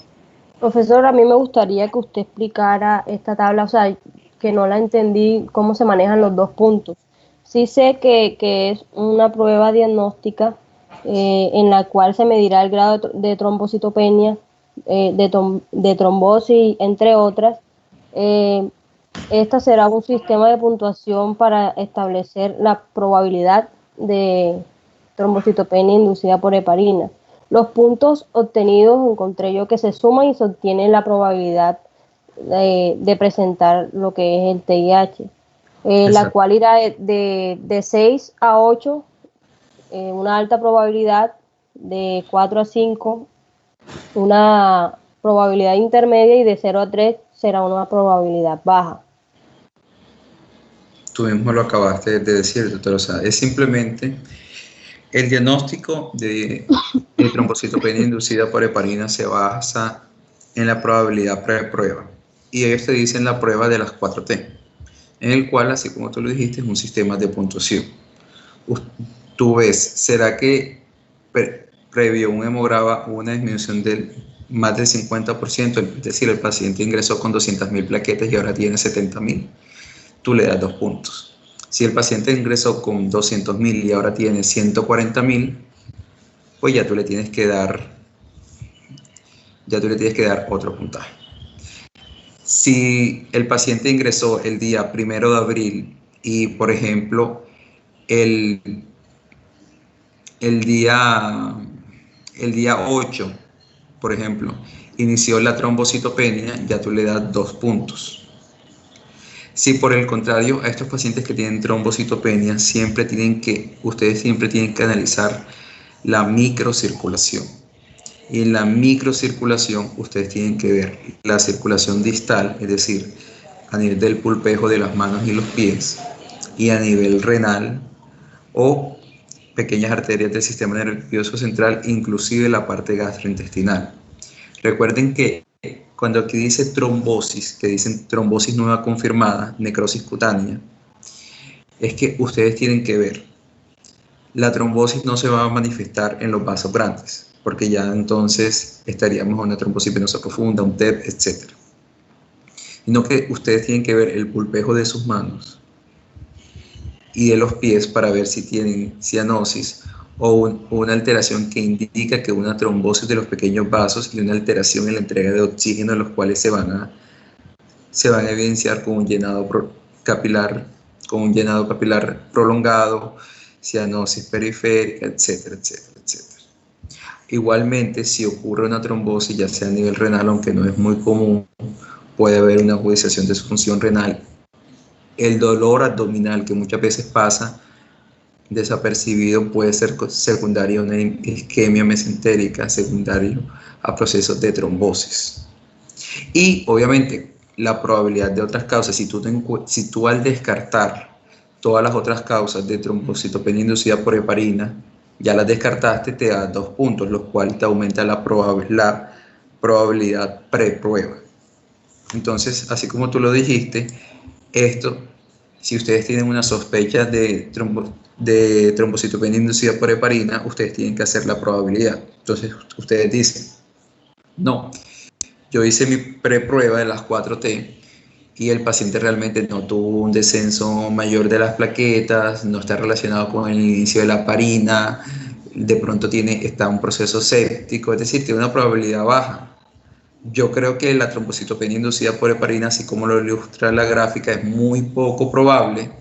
profesor, a mí me gustaría que usted explicara esta tabla, o sea, que no la entendí cómo se manejan los dos puntos. Sí sé que es una prueba diagnóstica en la cual se medirá el grado de trombocitopenia, de trombosis, entre otras. Esta será un sistema de puntuación para establecer la probabilidad de trombocitopenia inducida por heparina. Los puntos obtenidos encontré yo que se suman y se obtiene la probabilidad de presentar lo que es el TIH, la cual irá de 6 a 8, una alta probabilidad, de 4 a 5, una probabilidad intermedia, y de 0 a 3 será una probabilidad baja. Tú mismo lo acabaste de decir, doctor. O sea, es simplemente el diagnóstico de trombocitopenia inducida por heparina se basa en la probabilidad pre-prueba. Y ellos te dicen la prueba de las 4T, en el cual, así como tú lo dijiste, es un sistema de puntuación. Tú ves, ¿será que previo un hemograma hubo una disminución del más del 50%? Es decir, el paciente ingresó con 200.000 plaquetas y ahora tiene 70.000. Tú le das 2 puntos. Si el paciente ingresó con 200.000 y ahora tiene 140.000, pues ya tú le tienes que dar otro puntaje. Si el paciente ingresó el día 1 de abril y, por ejemplo, el día 8, por ejemplo, inició la trombocitopenia, ya tú le das 2 puntos. Si por el contrario, a estos pacientes que tienen trombocitopenia, ustedes siempre tienen que analizar la microcirculación. Y en la microcirculación, ustedes tienen que ver la circulación distal, es decir, a nivel del pulpejo de las manos y los pies, y a nivel renal, o pequeñas arterias del sistema nervioso central, inclusive la parte gastrointestinal. Recuerden que cuando aquí dice trombosis, que dicen trombosis nueva confirmada, necrosis cutánea, es que ustedes tienen que ver, la trombosis no se va a manifestar en los vasos grandes, porque ya entonces estaríamos en una trombosis venosa profunda, un TEP, etc. Sino que ustedes tienen que ver el pulpejo de sus manos y de los pies para ver si tienen cianosis o una alteración que indica que una trombosis de los pequeños vasos y una alteración en la entrega de oxígeno, los cuales se van a evidenciar con un llenado capilar prolongado, cianosis periférica, etcétera, etcétera, etcétera. Igualmente, si ocurre una trombosis, ya sea a nivel renal, aunque no es muy común, puede haber una agudización de su función renal. El dolor abdominal, que muchas veces pasa desapercibido, puede ser secundario a una isquemia mesentérica, secundario a procesos de trombosis. Y obviamente la probabilidad de otras causas, si tú al descartar todas las otras causas de trombocitopenia inducida por heparina, ya las descartaste, te da 2 puntos, lo cual te aumenta la probabilidad pre-prueba. Entonces, así como tú lo dijiste, si ustedes tienen una sospecha de trombocitopenia inducida por heparina, ustedes tienen que hacer la probabilidad. Entonces, ustedes dicen, no, yo hice mi preprueba de las 4T y el paciente realmente no tuvo un descenso mayor de las plaquetas, no está relacionado con el inicio de la heparina, de pronto está un proceso séptico, es decir, tiene una probabilidad baja. Yo creo que la trombocitopenia inducida por heparina, así como lo ilustra la gráfica, es muy poco probable.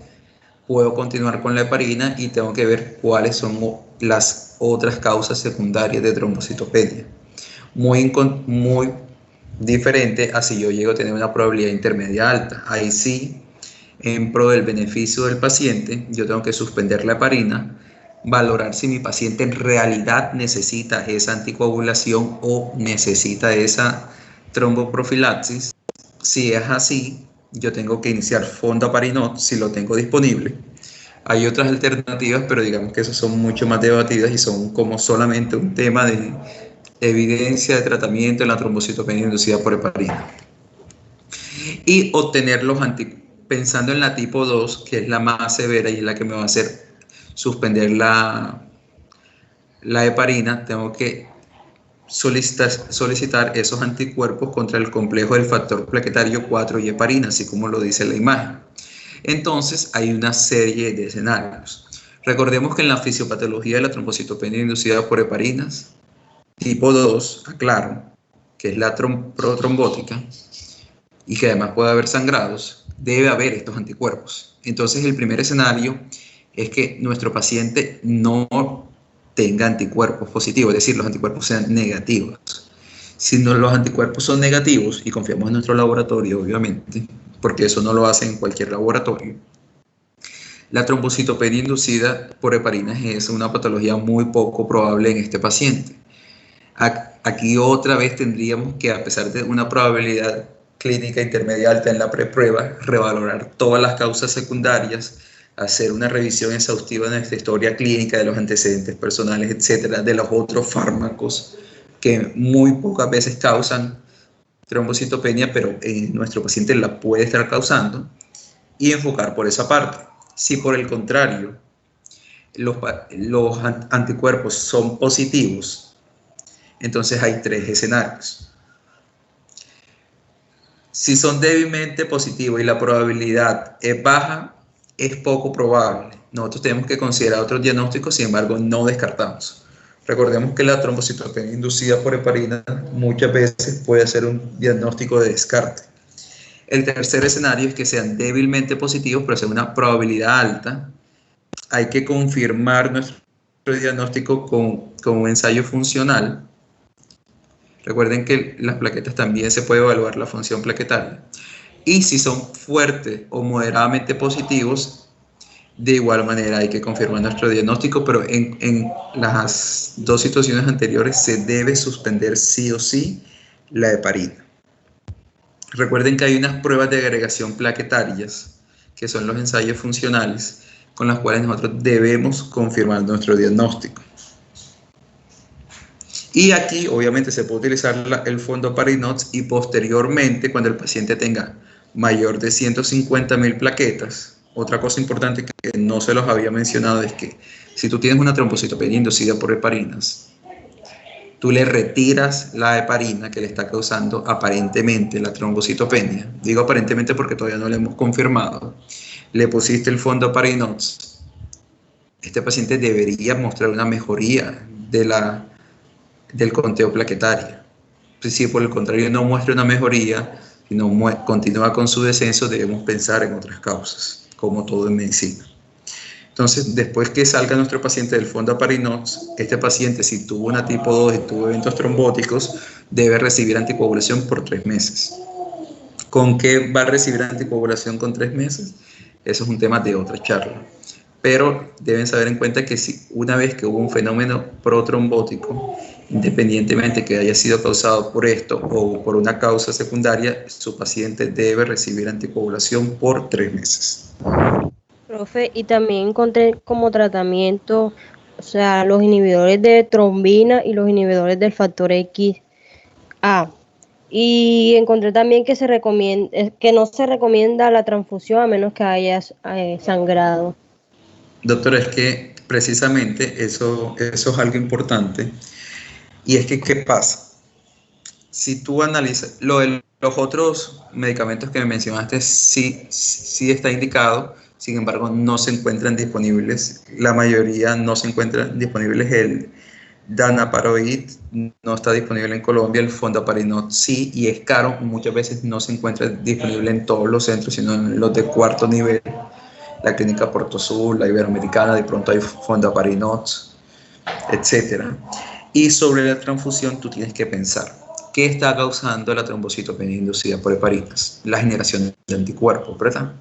Puedo continuar con la heparina y tengo que ver cuáles son las otras causas secundarias de trombocitopenia. Muy diferente a si yo llego a tener una probabilidad intermedia alta. Ahí sí, en pro del beneficio del paciente, yo tengo que suspender la heparina, valorar si mi paciente en realidad necesita esa anticoagulación o necesita esa tromboprofilaxis. Si es así, yo tengo que iniciar fondaparinot si lo tengo disponible. Hay otras alternativas, pero digamos que esas son mucho más debatidas y son como solamente un tema de evidencia de tratamiento en la trombocitopenia inducida por heparina. Y obtener los pensando en la tipo 2, que es la más severa y es la que me va a hacer suspender la heparina, tengo que solicitar esos anticuerpos contra el complejo del factor plaquetario 4 y heparina, así como lo dice la imagen. Entonces, hay una serie de escenarios. Recordemos que en la fisiopatología de la trombocitopenia inducida por heparinas, tipo 2, aclaro, que es la protrombótica, y que además puede haber sangrados, debe haber estos anticuerpos. Entonces, el primer escenario es que nuestro paciente no tenga anticuerpos positivos, es decir, los anticuerpos sean negativos. Si no, los anticuerpos son negativos, y confiamos en nuestro laboratorio, obviamente, porque eso no lo hace en cualquier laboratorio, la trombocitopenia inducida por heparinas es una patología muy poco probable en este paciente. Aquí otra vez tendríamos que, a pesar de una probabilidad clínica intermedia alta en la preprueba, revalorar todas las causas secundarias, hacer una revisión exhaustiva de nuestra historia clínica, de los antecedentes personales, etcétera, de los otros fármacos que muy pocas veces causan trombocitopenia, pero en nuestro paciente la puede estar causando, y enfocar por esa parte. Si por el contrario los anticuerpos son positivos, entonces hay tres escenarios. Si son débilmente positivos y la probabilidad es baja, es poco probable. Nosotros tenemos que considerar otros diagnósticos, sin embargo, no descartamos. Recordemos que la trombocitopenia inducida por heparina muchas veces puede ser un diagnóstico de descarte. El tercer escenario es que sean débilmente positivos, pero sea una probabilidad alta. Hay que confirmar nuestro diagnóstico con un ensayo funcional. Recuerden que las plaquetas también se puede evaluar la función plaquetaria. Y si son fuertes o moderadamente positivos, de igual manera hay que confirmar nuestro diagnóstico, pero en las dos situaciones anteriores se debe suspender sí o sí la heparina. Recuerden que hay unas pruebas de agregación plaquetarias, que son los ensayos funcionales, con las cuales nosotros debemos confirmar nuestro diagnóstico. Y aquí obviamente se puede utilizar el fondaparinot, y posteriormente, cuando el paciente tenga mayor de 150.000 plaquetas. Otra cosa importante que no se los había mencionado es que si tú tienes una trombocitopenia inducida por heparinas, tú le retiras la heparina que le está causando aparentemente la trombocitopenia. Digo aparentemente porque todavía no le hemos confirmado. Le pusiste el fondaparinot. Este paciente debería mostrar una mejoría del conteo plaquetario. Si por el contrario no muestra una mejoría y no continúa con su descenso, debemos pensar en otras causas, como todo en medicina. Entonces, después que salga nuestro paciente del fondaparinot, este paciente, si tuvo una tipo 2 y tuvo eventos trombóticos, debe recibir anticoagulación por 3 meses. ¿Con qué va a recibir anticoagulación con 3 meses? Eso es un tema de otra charla. Pero deben saber en cuenta que si una vez que hubo un fenómeno protrombótico, independientemente que haya sido causado por esto o por una causa secundaria, su paciente debe recibir anticoagulación por 3 meses. Profe, y también encontré como tratamiento, o sea, los inhibidores de trombina y los inhibidores del factor XA. Y encontré también que no se recomienda la transfusión a menos que haya sangrado. Doctora, es que precisamente eso es algo importante. Y es que, ¿qué pasa? Si tú analizas, los otros medicamentos que me mencionaste sí está indicado, sin embargo no se encuentran disponibles. La mayoría no se encuentran disponibles. El Danaparoid no está disponible en Colombia, el fondaparinot sí, y es caro. Muchas veces no se encuentra disponible en todos los centros, sino en los de cuarto nivel. La clínica Porto Sur, la Iberoamericana, de pronto hay fondaparinot, etcétera. Y sobre la transfusión, tú tienes que pensar, ¿qué está causando la trombocitopenia inducida por heparinas? La generación de anticuerpos, ¿verdad?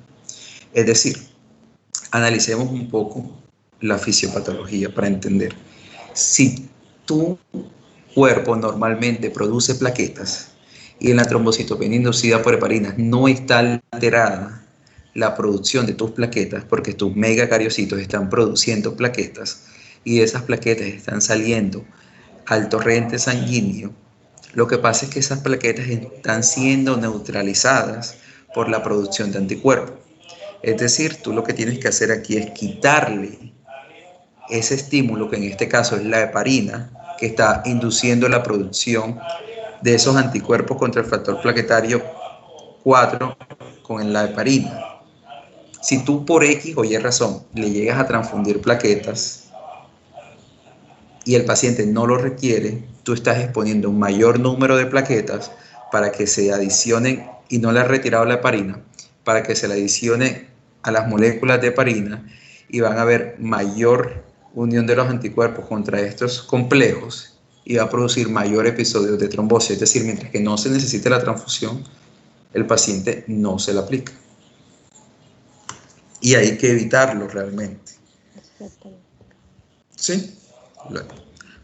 Es decir, analicemos un poco la fisiopatología para entender. Si tu cuerpo normalmente produce plaquetas y en la trombocitopenia inducida por heparinas no está alterada la producción de tus plaquetas porque tus megacariocitos están produciendo plaquetas y esas plaquetas están saliendo al torrente sanguíneo, lo que pasa es que esas plaquetas están siendo neutralizadas por la producción de anticuerpos. Es decir, tú lo que tienes que hacer aquí es quitarle ese estímulo, que en este caso es la heparina, que está induciendo la producción de esos anticuerpos contra el factor plaquetario 4 con la heparina. Si tú por X o Y razón le llegas a transfundir plaquetas y el paciente no lo requiere, tú estás exponiendo un mayor número de plaquetas para que se adicionen, y no le has retirado la heparina, para que se le adicione a las moléculas de heparina y van a haber mayor unión de los anticuerpos contra estos complejos y va a producir mayor episodios de trombosis. Es decir, mientras que no se necesite la transfusión, el paciente no se la aplica. Y hay que evitarlo realmente. ¿Sí?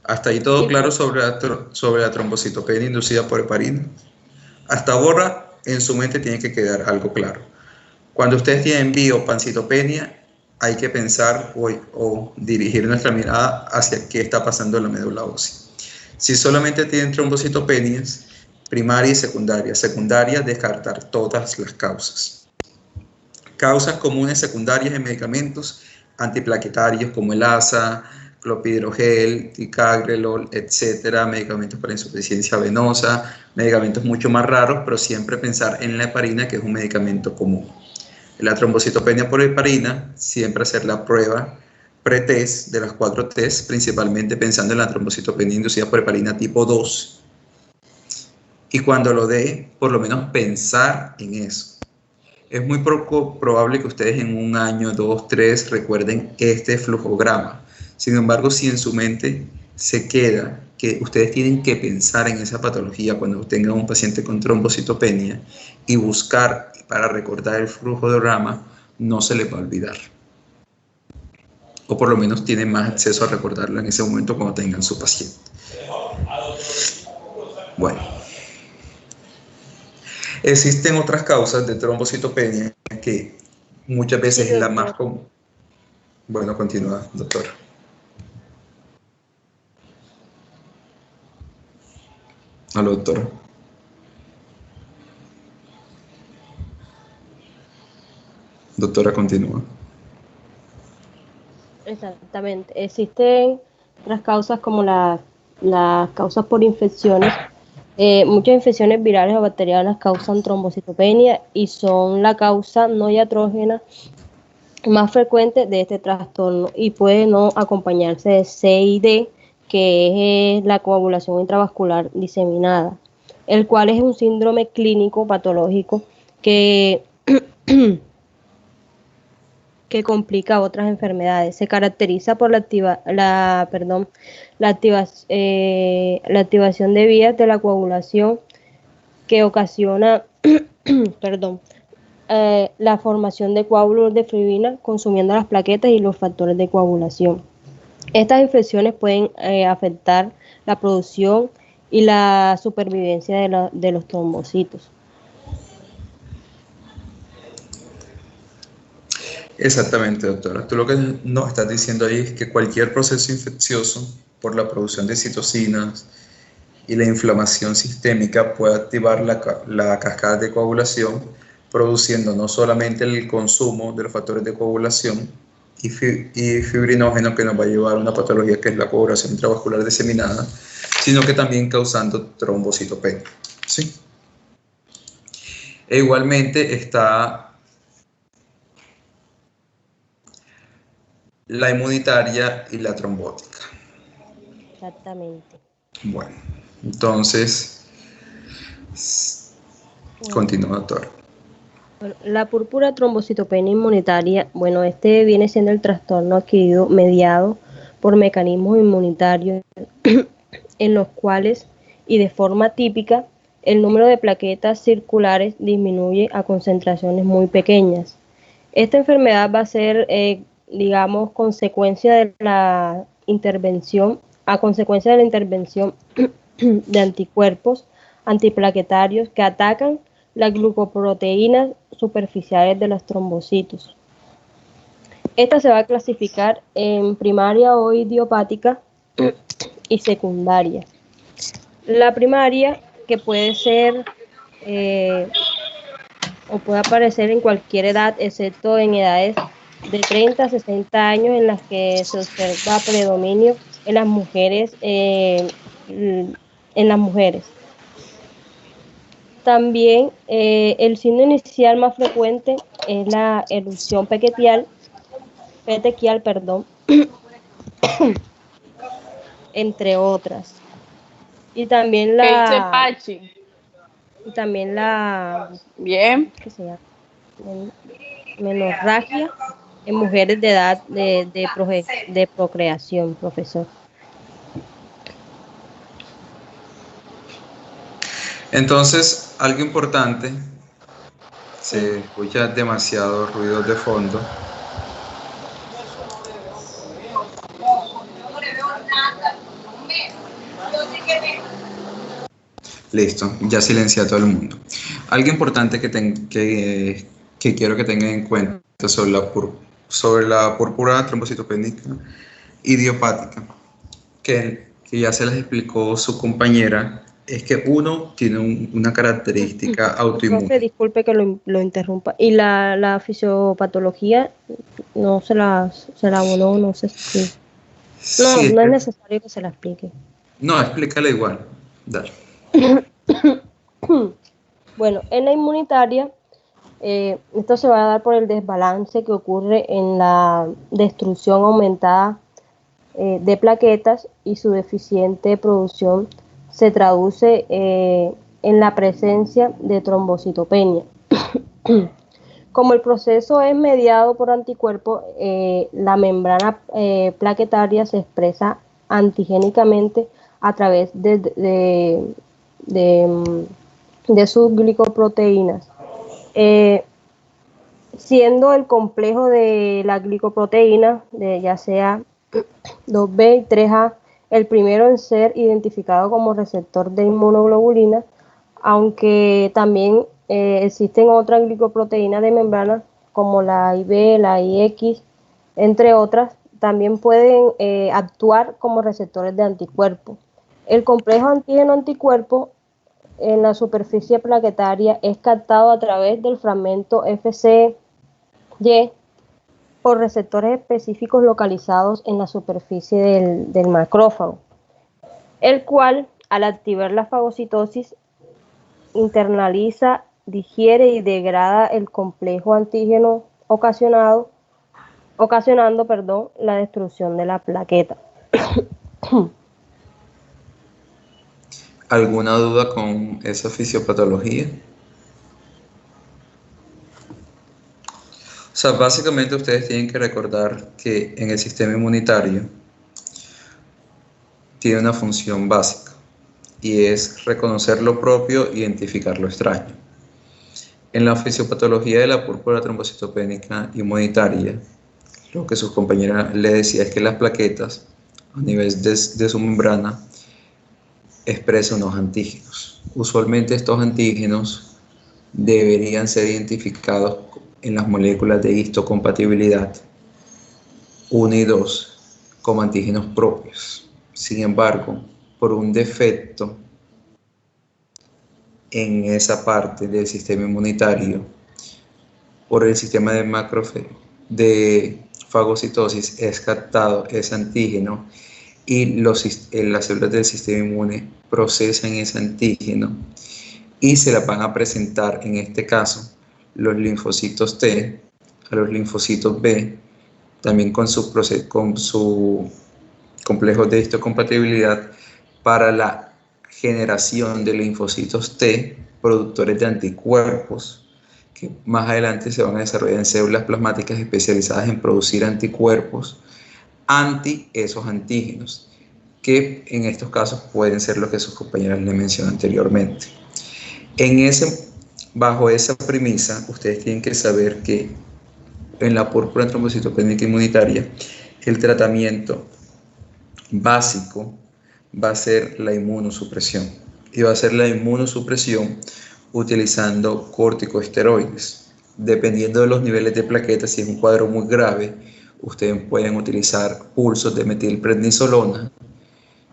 Hasta ahí todo claro sobre la trombocitopenia inducida por heparina. Hasta ahora en su mente tiene que quedar algo claro. Cuando ustedes tienen biopancitopenia, hay que pensar o dirigir nuestra mirada hacia qué está pasando en la médula ósea. Si solamente tienen trombocitopenias, primaria y secundaria. Secundaria, descartar todas las causas. Causas comunes secundarias en medicamentos antiplaquetarios como el ASA, clopidogrel, ticagrelol, etcétera, medicamentos para insuficiencia venosa, medicamentos mucho más raros, pero siempre pensar en la heparina, que es un medicamento común. En la trombocitopenia por heparina, siempre hacer la prueba pre-test de las 4 test, principalmente pensando en la trombocitopenia inducida por heparina tipo 2. Y cuando lo dé, por lo menos pensar en eso. Es muy poco probable que ustedes en 1 año, 2, 3 recuerden este flujograma. Sin embargo, si en su mente se queda que ustedes tienen que pensar en esa patología cuando tengan un paciente con trombocitopenia y buscar para recordar el flujograma, no se les va a olvidar. O por lo menos tienen más acceso a recordarlo en ese momento cuando tengan su paciente. Bueno. Existen otras causas de trombocitopenia que muchas veces es la más común. Bueno, continúa, doctora. Aló, doctora. Doctora, continúa. Exactamente. Existen otras causas como las causas por infecciones. Muchas infecciones virales o bacterianas causan trombocitopenia y son la causa no iatrógena más frecuente de este trastorno y puede no acompañarse de CID, que es la coagulación intravascular diseminada, el cual es un síndrome clínico patológico que complica otras enfermedades. Se caracteriza por la activación de vías de la coagulación que ocasiona la formación de coágulos de fibrina consumiendo las plaquetas y los factores de coagulación. Estas infecciones pueden afectar la producción y la supervivencia de los trombocitos. Exactamente, doctora. Tú lo que nos estás diciendo ahí es que cualquier proceso infeccioso por la producción de citocinas y la inflamación sistémica puede activar la cascada de coagulación, produciendo no solamente el consumo de los factores de coagulación y fibrinógeno, que nos va a llevar a una patología que es la coagulación intravascular diseminada, sino que también causando trombocitopenia. ¿Sí? E igualmente está la inmunitaria y la trombótica. Exactamente. Bueno, entonces, continúa, doctor. Bueno, la púrpura trombocitopenia inmunitaria, bueno, este viene siendo el trastorno adquirido mediado por mecanismos inmunitarios en los cuales, y de forma típica, el número de plaquetas circulares disminuye a concentraciones muy pequeñas. Esta enfermedad va a ser digamos, consecuencia de la intervención, a consecuencia de la intervención de anticuerpos antiplaquetarios que atacan las glucoproteínas superficiales de los trombocitos. Esta se va a clasificar en primaria o idiopática y secundaria. La primaria, que puede ser o puede aparecer en cualquier edad, excepto en edades de 30 a 60 años en las que se observa predominio en las mujeres. También el signo inicial más frecuente es la erupción petequial, entre otras. Y también la Bien. ¿qué se llama? Menorragia en mujeres de edad de procreación, profesor. Entonces, algo importante, se escucha demasiado ruido de fondo. Listo, ya silencié a todo el mundo. Algo importante que quiero que tengan en cuenta sobre la púrpura trombocitopénica idiopática, que ya se les explicó su compañera, es que uno tiene una característica autoinmune. Profe, disculpe que lo interrumpa. Y la fisiopatología no se la voló, no sé si... No, Sí, no es necesario que se la explique. No, explícale igual. Dale. Bueno, en la inmunitaria, esto se va a dar por el desbalance que ocurre en la destrucción aumentada de plaquetas, y su deficiente producción se traduce en la presencia de trombocitopenia. Como el proceso es mediado por anticuerpos, la membrana plaquetaria se expresa antigénicamente a través de sus glicoproteínas, siendo el complejo de la glicoproteína, ya sea 2B y 3A, el primero en ser identificado como receptor de inmunoglobulina, aunque también existen otras glicoproteínas de membrana como la IB, la IX, entre otras, también pueden actuar como receptores de anticuerpos. El complejo antígeno-anticuerpo en la superficie plaquetaria es captado a través del fragmento FCY por receptores específicos localizados en la superficie del macrófago, el cual, al activar la fagocitosis, internaliza, digiere y degrada el complejo antígeno ocasionando la destrucción de la plaqueta. ¿Alguna duda con esa fisiopatología? O sea, básicamente ustedes tienen que recordar que en el sistema inmunitario tiene una función básica, y es reconocer lo propio e identificar lo extraño. En la fisiopatología de la púrpura trombocitopénica inmunitaria, lo que sus compañeras le decía es que las plaquetas, a nivel de su membrana, expresan unos antígenos. Usualmente estos antígenos deberían ser identificados en las moléculas de histocompatibilidad 1 y 2 como antígenos propios. Sin embargo, por un defecto en esa parte del sistema inmunitario, por el sistema de fagocitosis, es captado ese antígeno, y las células del sistema inmune procesan ese antígeno y se las van a presentar, en este caso, los linfocitos T a los linfocitos B, también con su complejo de histocompatibilidad, para la generación de linfocitos T, productores de anticuerpos, que más adelante se van a desarrollar en células plasmáticas especializadas en producir anticuerpos anti esos antígenos, que en estos casos pueden ser los que sus compañeras le mencioné anteriormente. Bajo esa premisa, ustedes tienen que saber que en la púrpura trombocitopénica inmunitaria, el tratamiento básico va a ser la inmunosupresión. Y va a ser la inmunosupresión utilizando corticosteroides. Dependiendo de los niveles de plaquetas, si es un cuadro muy grave, ustedes pueden utilizar pulsos de metilprednisolona.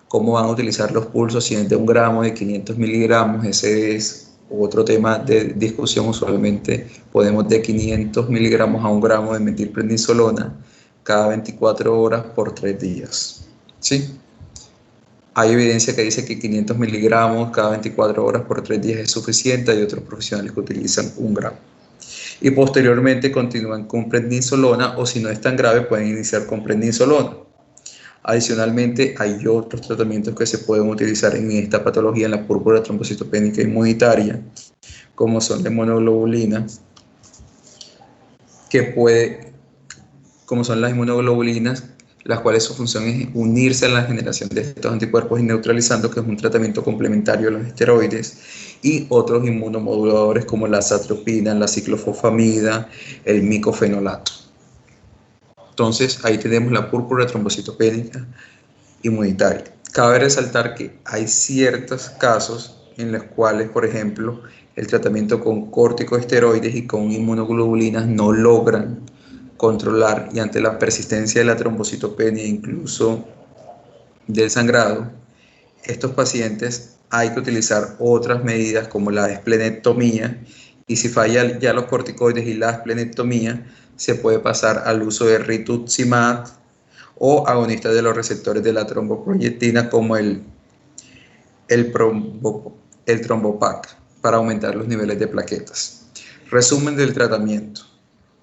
¿Cómo van a utilizar los pulsos? Si es de 1 gramo, de 500 miligramos, ese es otro tema de discusión. Usualmente podemos de 500 miligramos a 1 gramo de metilprednisolona cada 24 horas por 3 días. ¿Sí? Hay evidencia que dice que 500 miligramos cada 24 horas por 3 días es suficiente. Hay otros profesionales que utilizan 1 gramo. Y posteriormente continúan con prednisolona, o si no es tan grave pueden iniciar con prednisolona. Adicionalmente, hay otros tratamientos que se pueden utilizar en esta patología, en la púrpura trombocitopénica inmunitaria, como son la inmunoglobulina, como son las inmunoglobulinas, las cuales su función es unirse a la generación de estos anticuerpos y neutralizando, que es un tratamiento complementario a los esteroides, y otros inmunomoduladores como la azatropina, la ciclofosfamida, el micofenolato. Entonces, ahí tenemos la púrpura trombocitopénica inmunitaria. Cabe resaltar que hay ciertos casos en los cuales, por ejemplo, el tratamiento con corticosteroides y con inmunoglobulinas no logran controlar, y ante la persistencia de la trombocitopenia e incluso del sangrado, estos pacientes hay que utilizar otras medidas como la esplenectomía, y si fallan ya los corticoides y la esplenectomía, se puede pasar al uso de rituximab o agonistas de los receptores de la tromboproyectina como el trombopac para aumentar los niveles de plaquetas. Resumen del tratamiento.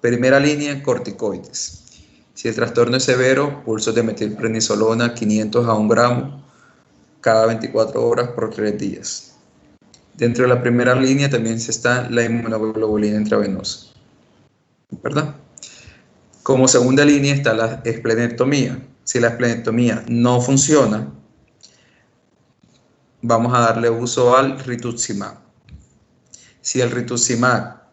Primera línea, corticoides. Si el trastorno es severo, pulsos de metilprednisolona 500 a 1 gramo cada 24 horas por 3 días. Dentro de la primera línea también está la inmunoglobulina intravenosa, ¿verdad? Como segunda línea está la esplenectomía. Si la esplenectomía no funciona, vamos a darle uso al rituximab. Si el rituximab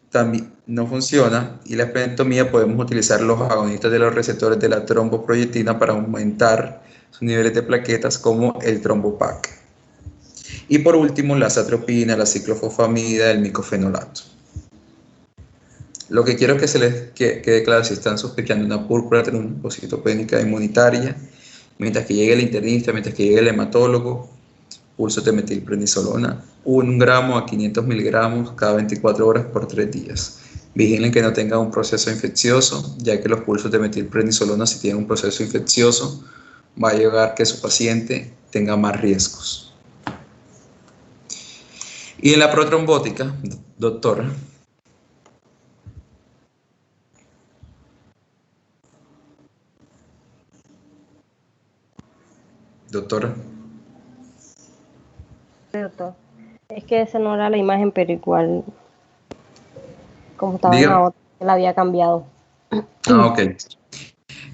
también no funciona y la esplenectomía, podemos utilizar los agonistas de los receptores de la tromboproyectina para aumentar sus niveles de plaquetas, como el trombopac. Y por último, la azatropina, la ciclofosfamida, el micofenolato. Lo que quiero que se les quede claro, si están sospechando una púrpura trombocitopénica inmunitaria, mientras que llegue el internista, mientras que llegue el hematólogo, pulsos de metilprednisolona, 1 gramo a 500 miligramos cada 24 horas por 3 días. Vigilen que no tenga un proceso infeccioso, ya que los pulsos de metilprednisolona, si tienen un proceso infeccioso, va a llevar a que su paciente tenga más riesgos. Y en la protrombótica, doctora. Doctora. Doctor, es que esa no era la imagen, pero igual, como estaba en Diga. la otra, la había cambiado. Ok.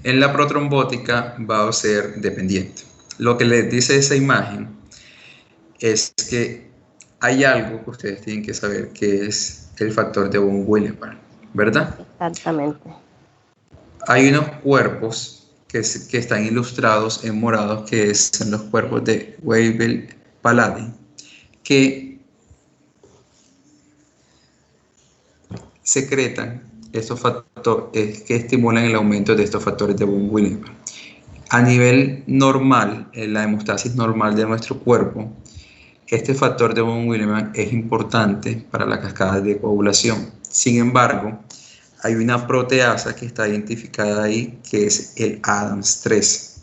En la protrombótica va a ser dependiente. Lo que les dice esa imagen es que hay algo que ustedes tienen que saber, que es el factor de von Willebrand, ¿verdad? Exactamente. Hay unos cuerpos que están ilustrados en morados, que son los cuerpos de Weibel-Palade, que secretan estos factores que estimulan el aumento de estos factores de von Willebrand. A nivel normal, en la hemostasis normal de nuestro cuerpo, este factor de von Willebrand es importante para la cascada de coagulación. Sin embargo, hay una proteasa que está identificada ahí, que es el Adams 13.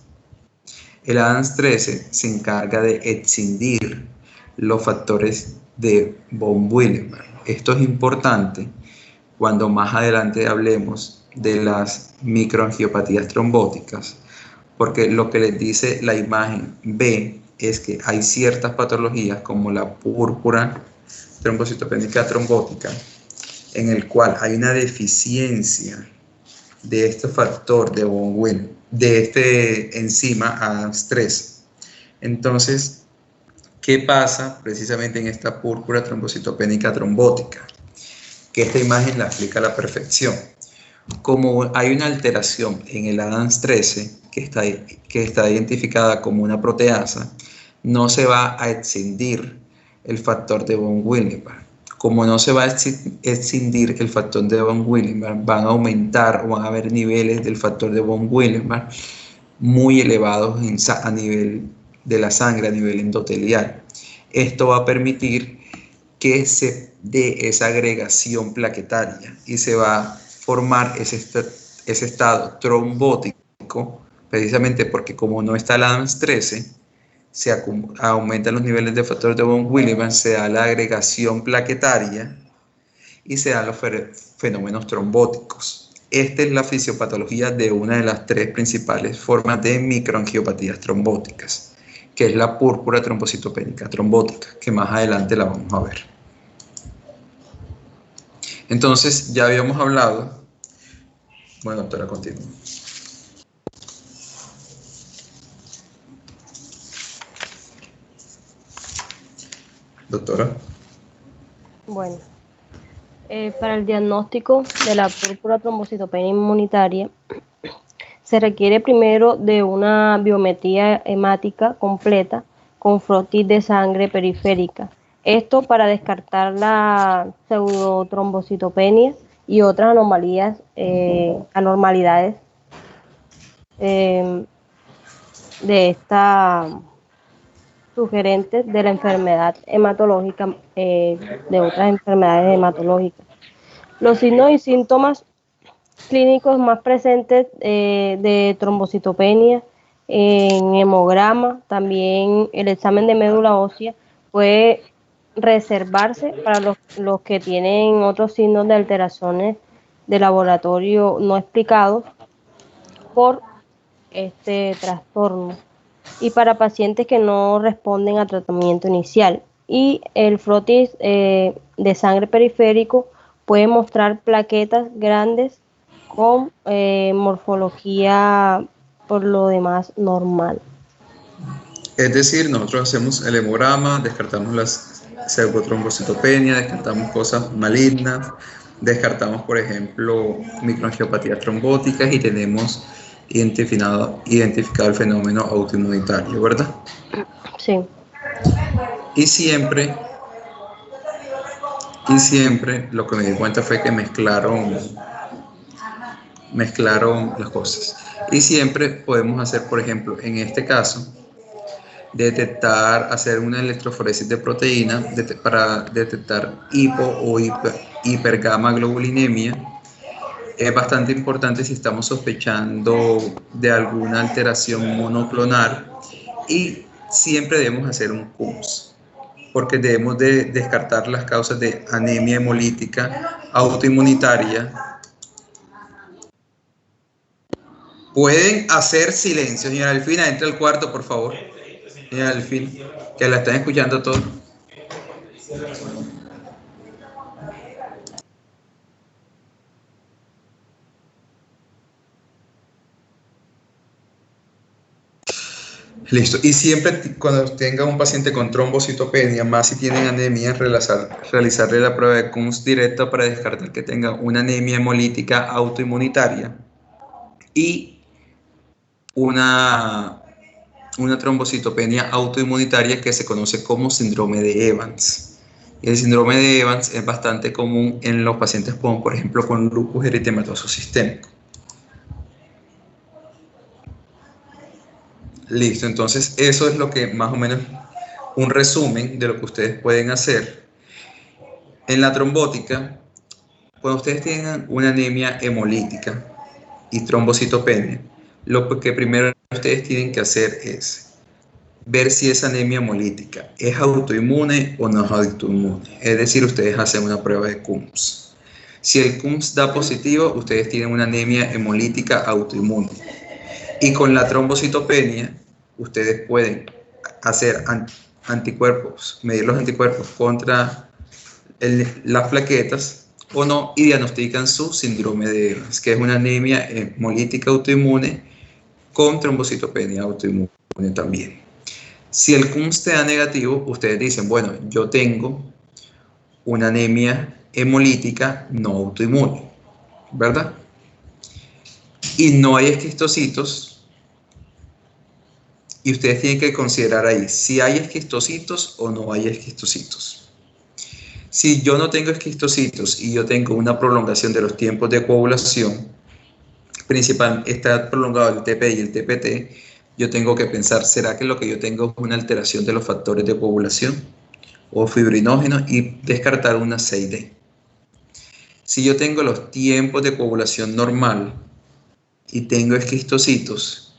El Adams 13 se encarga de escindir los factores de von Willebrand. Esto es importante cuando más adelante hablemos de las microangiopatías trombóticas, porque lo que les dice la imagen B es que hay ciertas patologías, como la púrpura trombocitopénica trombótica, en el cual hay una deficiencia de este factor de von Willebrand, de este enzima ADAMS3. Entonces, ¿qué pasa precisamente en esta púrpura trombocitopénica trombótica? Que esta imagen la explica a la perfección. como hay una alteración en el Adams 13 que está identificada como una proteasa, no se va a escindir el factor de von Willebrand. Como no se va a escindir el factor de von Willebrand, van a aumentar o van a haber niveles del factor de von Willebrand muy elevados a nivel de la sangre, a nivel endotelial. Esto va a permitir que se dé esa agregación plaquetaria y se va a formar ese estado trombótico, precisamente porque como no está el Adams 13, se aumentan los niveles de factor de von Willebrand, se da la agregación plaquetaria y se dan los fenómenos trombóticos. Esta es la fisiopatología de una de las 3 principales formas de microangiopatías trombóticas, que es la púrpura trombocitopénica trombótica, que más adelante la vamos a ver. Entonces, ya habíamos hablado. Bueno, doctora, continúa. Doctora. Bueno, para el diagnóstico de la púrpura trombocitopenia inmunitaria se requiere primero de una biometría hemática completa con frotis de sangre periférica. Esto para descartar la pseudotrombocitopenia y otras anormalidades de esta sugerentes de la enfermedad hematológica, de otras enfermedades hematológicas. Los signos y síntomas clínicos más presentes de trombocitopenia en hemograma, también el examen de médula ósea puede reservarse para los que tienen otros signos de alteraciones de laboratorio no explicados por este trastorno y para pacientes que no responden a tratamiento inicial. Y el frotis de sangre periférico puede mostrar plaquetas grandes con morfología por lo demás normal. Es decir, nosotros hacemos el hemograma, descartamos las pseudotrombocitopenia, descartamos cosas malignas, descartamos, por ejemplo, microangiopatías trombóticas y tenemos identificado el fenómeno autoinmunitario, ¿verdad? Sí. Y siempre lo que me di cuenta fue que mezclaron las cosas. Y siempre podemos hacer, por ejemplo, en este caso, hacer una electroforesis de proteína para detectar hipo o hipergamma globulinemia. Es bastante importante si estamos sospechando de alguna alteración monoclonal y siempre debemos hacer un CUMS, porque debemos de descartar las causas de anemia hemolítica autoinmunitaria. Pueden hacer silencio, señora Delfina, entra al cuarto, por favor. Señora Delfina, que la están escuchando todos. Listo. Y siempre cuando tenga un paciente con trombocitopenia, más si tienen anemia, realizarle la prueba de CUMS directa para descartar que tenga una anemia hemolítica autoinmunitaria y una trombocitopenia autoinmunitaria que se conoce como síndrome de Evans. Y el síndrome de Evans es bastante común en los pacientes por ejemplo, con lupus eritematoso sistémico. Listo, entonces eso es lo que más o menos un resumen de lo que ustedes pueden hacer. En la trombótica, cuando ustedes tengan una anemia hemolítica y trombocitopenia, lo que primero ustedes tienen que hacer es ver si esa anemia hemolítica es autoinmune o no es autoinmune. Es decir, ustedes hacen una prueba de CUMS. Si el CUMS da positivo, ustedes tienen una anemia hemolítica autoinmune. Y con la trombocitopenia, ustedes pueden hacer anticuerpos, medir los anticuerpos contra las plaquetas o no, y diagnostican su síndrome de Evans, que es una anemia hemolítica autoinmune con trombocitopenia autoinmune también. Si el CUMS te da negativo, ustedes dicen, bueno, yo tengo una anemia hemolítica no autoinmune, ¿verdad? y no hay esquistocitos, y ustedes tienen que considerar ahí si hay esquistocitos o no hay esquistocitos. Si yo no tengo esquistocitos y yo tengo una prolongación de los tiempos de coagulación, principal está prolongado el TP y el TPT, yo tengo que pensar, ¿será que lo que yo tengo es una alteración de los factores de coagulación o fibrinógenos? Y descartar una 6D. Si yo tengo los tiempos de coagulación normal y tengo esquistocitos,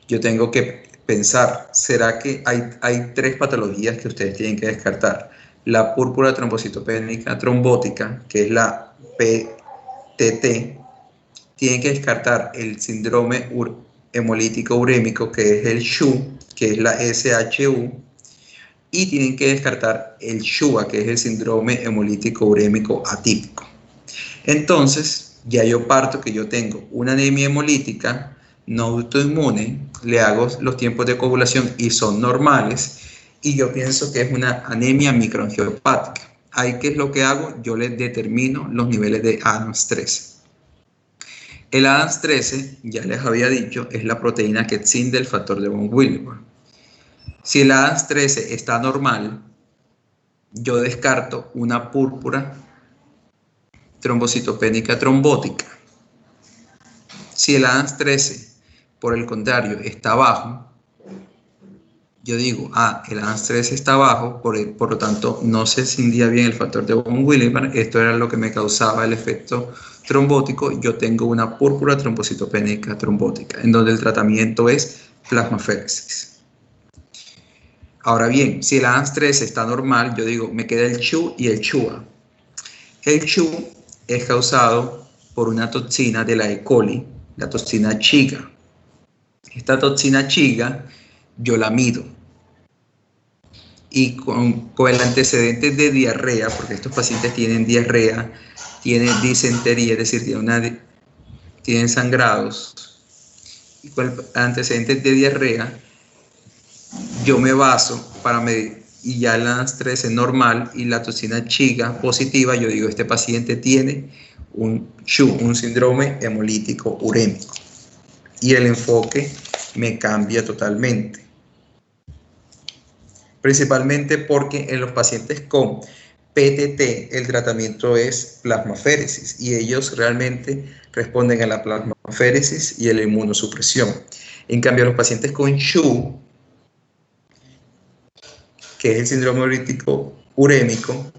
yo tengo que pensar, ¿será que hay tres patologías que ustedes tienen que descartar? La púrpura trombocitopénica trombótica, que es la PTT, tienen que descartar el síndrome hemolítico urémico, que es el SHU, que es la SHU, y tienen que descartar el SHUA, que es el síndrome hemolítico urémico atípico. Entonces, ya yo parto que yo tengo una anemia hemolítica no autoinmune, le hago los tiempos de coagulación y son normales, y yo pienso que es una anemia microangiopática. Ahí, ¿qué es lo que hago? Yo les determino los niveles de Adams 13. El Adams 13, ya les había dicho, es la proteína Ketsin del factor de von Willebrand. Si el Adams 13 está normal, yo descarto una púrpura trombocitopénica trombótica. Si el Adams 13, por el contrario, está bajo, yo digo, el Adams 13 está bajo, por lo tanto no se escindía bien el factor de von Willebrand, esto era lo que me causaba el efecto trombótico. Yo tengo una púrpura trombocitopénica trombótica, en donde el tratamiento es plasmaféresis. Ahora bien, si el Adams 13 está normal, yo digo, me queda el SHU y el SHUA. El SHU es causado por una toxina de la E. coli, la toxina Chiga. Esta toxina Chiga yo la mido. Y con el antecedente de diarrea, porque estos pacientes tienen diarrea, tienen disentería, es decir, tienen sangrados, y con el antecedente de diarrea, yo me baso para medir, y ya el Adams 13 normal y la toxina Chiga positiva, yo digo, este paciente tiene un SHU, un síndrome hemolítico urémico. Y el enfoque me cambia totalmente. Principalmente porque en los pacientes con PTT el tratamiento es plasmaféresis y ellos realmente responden a la plasmaféresis y a la inmunosupresión. En cambio, los pacientes con SHU, que es el síndrome hemolítico urémico,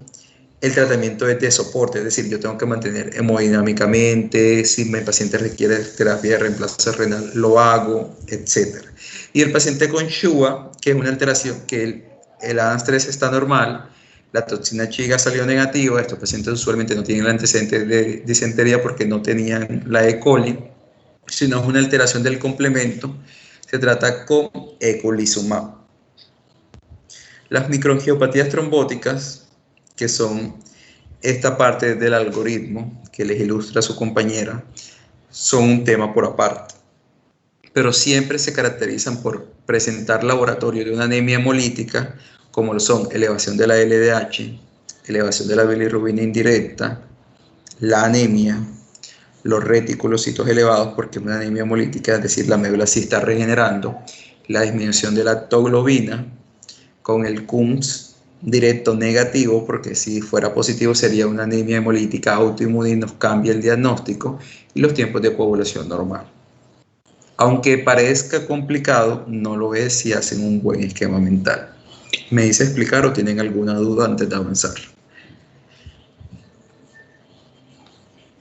el tratamiento es de soporte, es decir, yo tengo que mantener hemodinámicamente, si mi paciente requiere terapia de reemplazo renal, lo hago, etc. Y el paciente con SHUA, que es una alteración que el Adams 13 está normal, la toxina Chiga salió negativa, estos pacientes usualmente no tienen el antecedente de disentería porque no tenían la E. coli, sino es una alteración del complemento, se trata con eculizumab. Las microangiopatías trombóticas, que son esta parte del algoritmo que les ilustra su compañera, son un tema por aparte, pero siempre se caracterizan por presentar laboratorio de una anemia hemolítica, como lo son elevación de la LDH, elevación de la bilirrubina indirecta, la anemia, los reticulocitos elevados, porque es una anemia hemolítica, es decir, la médula sí está regenerando, la disminución de la lactoglobina, con el CUMS directo negativo, porque si fuera positivo sería una anemia hemolítica autoinmune y nos cambia el diagnóstico, y los tiempos de coagulación normal. Aunque parezca complicado, no lo es si hacen un buen esquema mental. ¿Me dice explicar o tienen alguna duda antes de avanzar?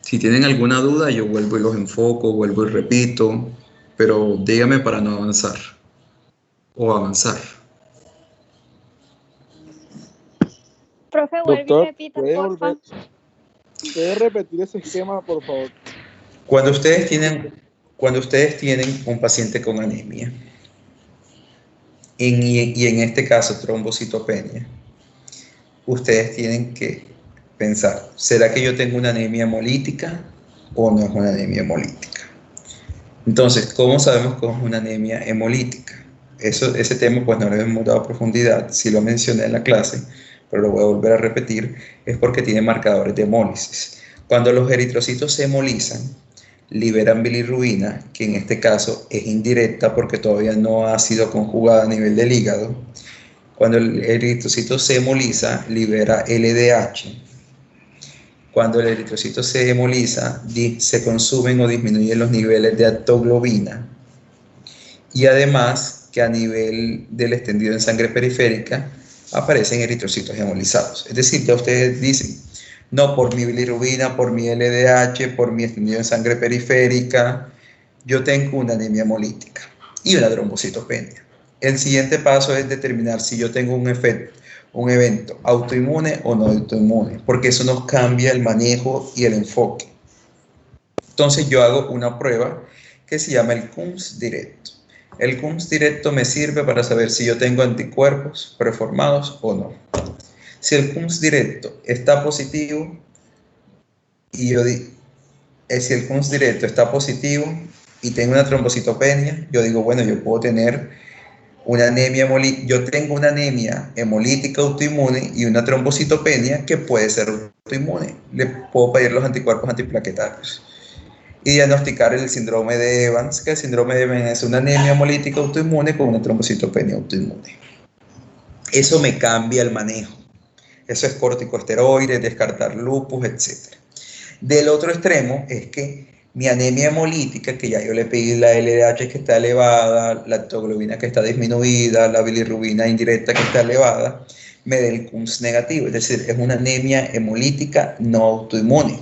Si tienen alguna duda, yo vuelvo y los enfoco, vuelvo y repito, pero dígame para no avanzar o avanzar. Profe, vuelve y repita, porfa. ¿Puede repetir ese esquema, por favor? Cuando ustedes tienen un paciente con anemia, y en este caso trombocitopenia, ustedes tienen que pensar, ¿será que yo tengo una anemia hemolítica o no es una anemia hemolítica? Entonces, ¿cómo sabemos que es una anemia hemolítica? Ese tema pues no le hemos dado profundidad, sí lo mencioné en la clase, pero lo voy a volver a repetir, es porque tiene marcadores de hemólisis. Cuando los eritrocitos se hemolizan, liberan bilirrubina, que en este caso es indirecta porque todavía no ha sido conjugada a nivel del hígado. Cuando el eritrocito se hemoliza, libera LDH. Cuando el eritrocito se hemoliza, se consumen o disminuyen los niveles de aptoglobina. Y además que a nivel del extendido en sangre periférica aparecen eritrocitos hemolizados. Es decir, ya ustedes dicen, no por mi bilirrubina, por mi LDH, por mi extendido en sangre periférica, yo tengo una anemia hemolítica y una trombocitopenia. El siguiente paso es determinar si yo tengo un evento autoinmune o no autoinmune, porque eso nos cambia el manejo y el enfoque. Entonces yo hago una prueba que se llama el CUMS directo. El CUMS directo me sirve para saber si yo tengo anticuerpos preformados o no. Si el CUMS directo está positivo, si el CUMS directo está positivo y tengo una trombocitopenia, yo digo, bueno, yo puedo tener una anemia hemolítica, yo tengo una anemia hemolítica autoinmune y una trombocitopenia que puede ser autoinmune. Le puedo pedir los anticuerpos antiplaquetarios y diagnosticar el síndrome de Evans, que el síndrome de Evans es una anemia hemolítica autoinmune con una trombocitopenia autoinmune. Eso me cambia el manejo. Eso es corticosteroides, descartar lupus, etc. Del otro extremo es que mi anemia hemolítica, que ya yo le pedí la LDH que está elevada, la aptoglobina que está disminuida, la bilirrubina indirecta que está elevada, me dé el CUMS negativo. Es decir, es una anemia hemolítica no autoinmune,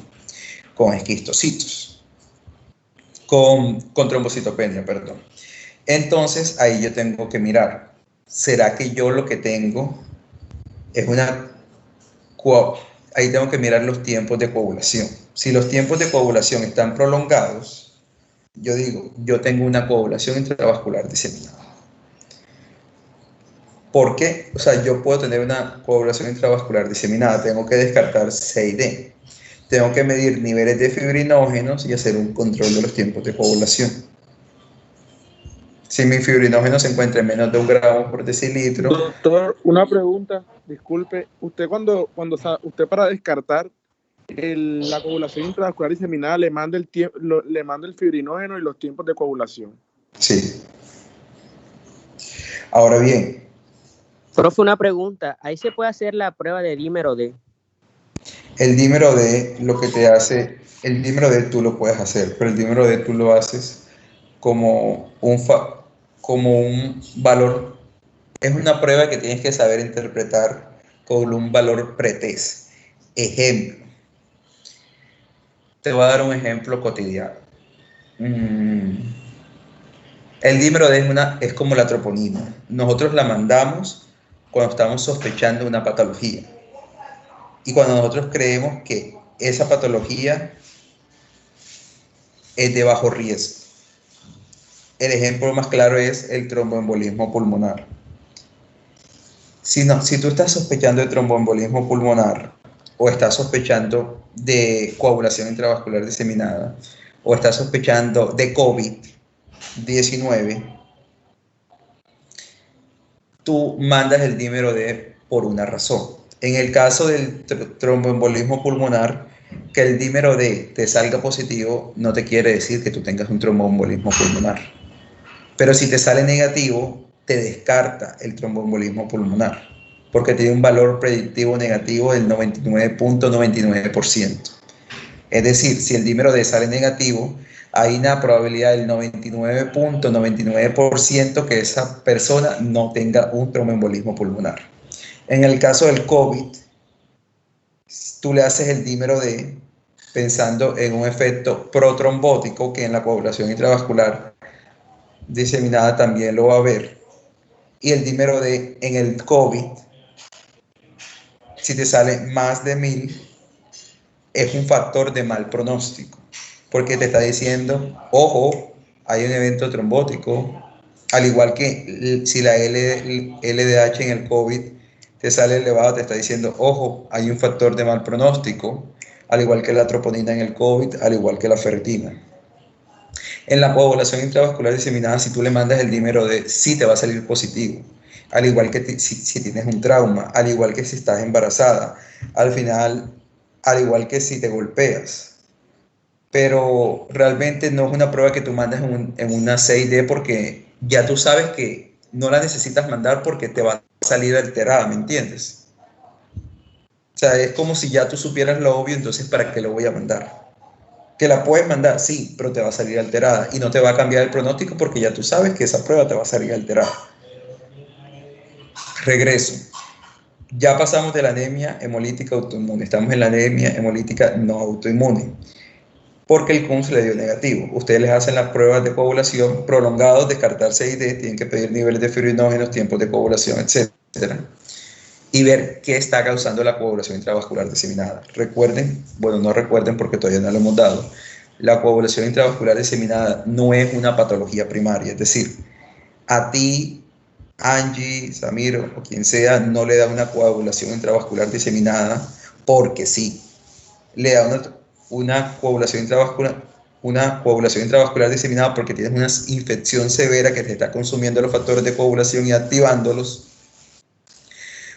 con esquistocitos, con trombocitopenia, perdón. Entonces, ahí yo tengo que mirar, ¿será que yo lo que tengo es una... Ahí tengo que mirar los tiempos de coagulación. Si los tiempos de coagulación están prolongados, yo digo, yo tengo una coagulación intravascular diseminada. ¿Por qué? O sea, yo puedo tener una coagulación intravascular diseminada, tengo que descartar CID. Tengo que medir niveles de fibrinógenos y hacer un control de los tiempos de coagulación. Si mi fibrinógeno se encuentra en menos de 1 gramo por decilitro. Doctor, una pregunta, disculpe. Usted usted para descartar la coagulación intravascular diseminada le manda el fibrinógeno y los tiempos de coagulación. Sí. Ahora bien. Profe, una pregunta. ¿Ahí se puede hacer la prueba de dímero D? El dímero D, lo que te hace, el dímero D tú lo puedes hacer, pero el dímero D tú lo haces como un valor. Es una prueba que tienes que saber interpretar con un valor pretest. Ejemplo. Te voy a dar un ejemplo cotidiano. El dímero D es como la troponina. Nosotros la mandamos cuando estamos sospechando una patología. Y cuando nosotros creemos que esa patología es de bajo riesgo. El ejemplo más claro es el tromboembolismo pulmonar. Si tú estás sospechando de tromboembolismo pulmonar o estás sospechando de coagulación intravascular diseminada o estás sospechando de COVID-19, tú mandas el dímero D por una razón. En el caso del tromboembolismo pulmonar, que el dímero D te salga positivo no te quiere decir que tú tengas un tromboembolismo pulmonar. Pero si te sale negativo, te descarta el tromboembolismo pulmonar, porque tiene un valor predictivo negativo del 99.99%. Es decir, si el dímero D sale negativo, hay una probabilidad del 99.99% que esa persona no tenga un tromboembolismo pulmonar. En el caso del COVID, tú le haces el dímero D pensando en un efecto protrombótico que en la coagulación intravascular diseminada también lo va a ver. Y el dímero D en el COVID, si te sale más de 1000, es un factor de mal pronóstico, porque te está diciendo, ojo, hay un evento trombótico, al igual que si la LDH en el COVID te sale elevado, te está diciendo, ojo, hay un factor de mal pronóstico, al igual que la troponina en el COVID, al igual que la ferritina. En la coagulación intravascular diseminada, si tú le mandas el dímero D, sí te va a salir positivo, al igual que si tienes un trauma, al igual que si estás embarazada, al final, al igual que si te golpeas. pero realmente no es una prueba que tú mandas en una 6D porque ya tú sabes que no la necesitas mandar porque te va a salir alterada, ¿me entiendes? O sea, es como si ya tú supieras lo obvio, entonces ¿para qué lo voy a mandar? Que la puedes mandar, sí, pero te va a salir alterada y no te va a cambiar el pronóstico porque ya tú sabes que esa prueba te va a salir alterada. Regreso. Ya pasamos de la anemia hemolítica autoinmune, estamos en la anemia hemolítica no autoinmune, porque el CUMS le dio negativo. Ustedes les hacen las pruebas de coagulación prolongados, descartar CID, tienen que pedir niveles de fibrinógenos, tiempos de coagulación, etcétera, y ver qué está causando la coagulación intravascular diseminada. Recuerden, bueno, no recuerden porque todavía no lo hemos dado, la coagulación intravascular diseminada no es una patología primaria, es decir, a ti, Angie, Samir o quien sea, no le da una coagulación intravascular diseminada porque sí, le da una coagulación intravascular diseminada porque tienes una infección severa que te está consumiendo los factores de coagulación y activándolos,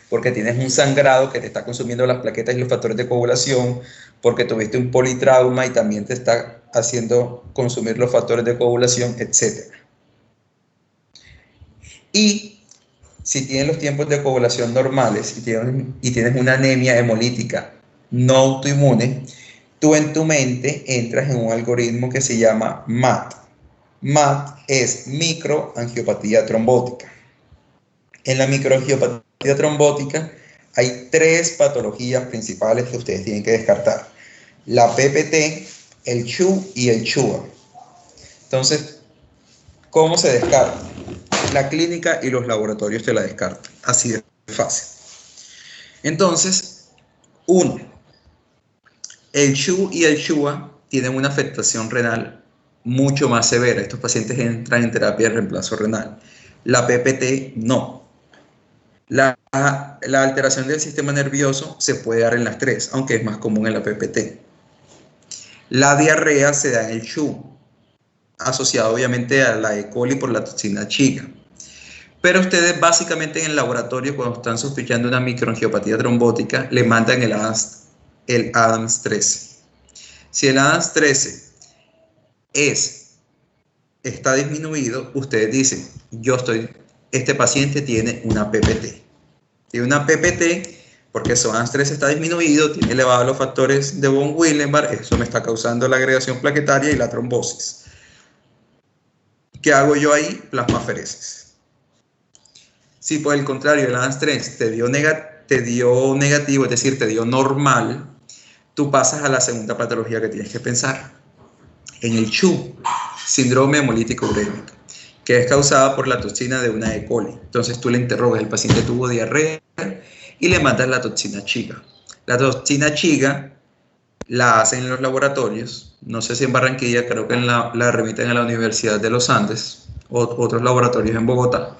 porque tienes un sangrado que te está consumiendo las plaquetas y los factores de coagulación, porque tuviste un politrauma y también te está haciendo consumir los factores de coagulación, etc. Y si tienes los tiempos de coagulación normales y tienes una anemia hemolítica no autoinmune, tú en tu mente entras en un algoritmo que se llama MAT. MAT es microangiopatía trombótica. En la microangiopatía trombótica hay 3 patologías principales que ustedes tienen que descartar: la PPT, el CHU y el CHUA. Entonces, ¿cómo se descarta? La clínica y los laboratorios te la descartan. Así de fácil. Entonces, 1. El CHU y el CHUA tienen una afectación renal mucho más severa. Estos pacientes entran en terapia de reemplazo renal. La PPT no. La alteración del sistema nervioso se puede dar en las 3, aunque es más común en la PPT. La diarrea se da en el CHU, asociado obviamente a la E. coli por la toxina chiga. Pero ustedes básicamente en el laboratorio, cuando están sospechando una microangiopatía trombótica, le mandan el ADAMS 13. Si el ADAMS 13 está disminuido, ustedes dicen, este paciente tiene una PPT. Tiene una PPT porque su ADAMS 13 está disminuido, tiene elevados los factores de von Willebrand, eso me está causando la agregación plaquetaria y la trombosis. ¿Qué hago yo ahí? Plasmaferesis. Si por el contrario el ADAMS 3 te dio negativo, es decir, te dio normal, tú pasas a la segunda patología que tienes que pensar. En el CHU, síndrome hemolítico urémico, que es causada por la toxina de una E. coli. Entonces tú le interrogas, el paciente tuvo diarrea y le mandas la toxina chiga. La toxina chiga la hacen en los laboratorios, no sé si en Barranquilla, creo que la remiten a la Universidad de los Andes o otros laboratorios en Bogotá.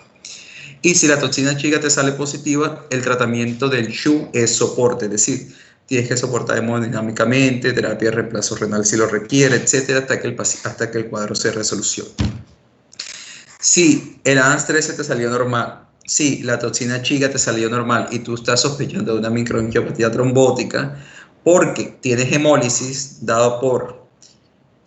Y si la toxina chiga te sale positiva, el tratamiento del CHU es soporte, es decir, tienes que soportar hemodinámicamente, terapia de reemplazo renal si lo requiere, etcétera, hasta que el cuadro se resolucione. Si el ADAMS 13 te salió normal, si la toxina chiga te salió normal y tú estás sospechando de una microangiopatía trombótica porque tienes hemólisis dado por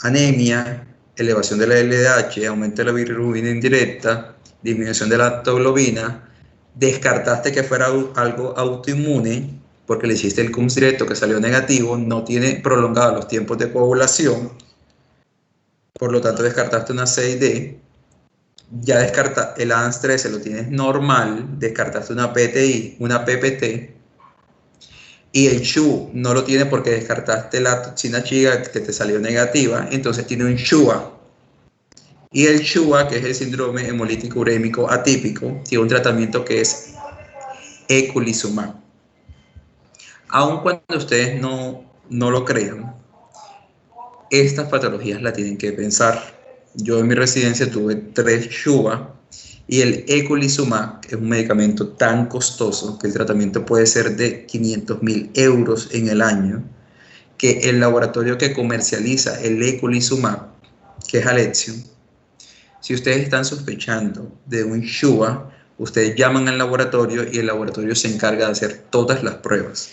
anemia, elevación de la LDH, aumento de la bilirrubina indirecta, disminución de la lactoglobina, descartaste que fuera algo autoinmune porque le hiciste el CUMS directo que salió negativo, no tiene prolongados los tiempos de coagulación, por lo tanto descartaste una 6D, ya descartaste el ADAMS 13, lo tienes normal, descartaste una PTI, una PPT, y el CHU no lo tiene porque descartaste la toxina chiga que te salió negativa, entonces tiene un CHUA. Y el CHUA, que es el síndrome hemolítico urémico atípico, tiene un tratamiento que es eculizumab. Aun cuando ustedes no lo crean, estas patologías las tienen que pensar. Yo en mi residencia tuve 3 CHUA y el eculizumab es un medicamento tan costoso que el tratamiento puede ser de 500.000 euros en el año, que el laboratorio que comercializa el eculizumab, que es Alexion, si ustedes están sospechando de un CHUA, ustedes llaman al laboratorio y el laboratorio se encarga de hacer todas las pruebas.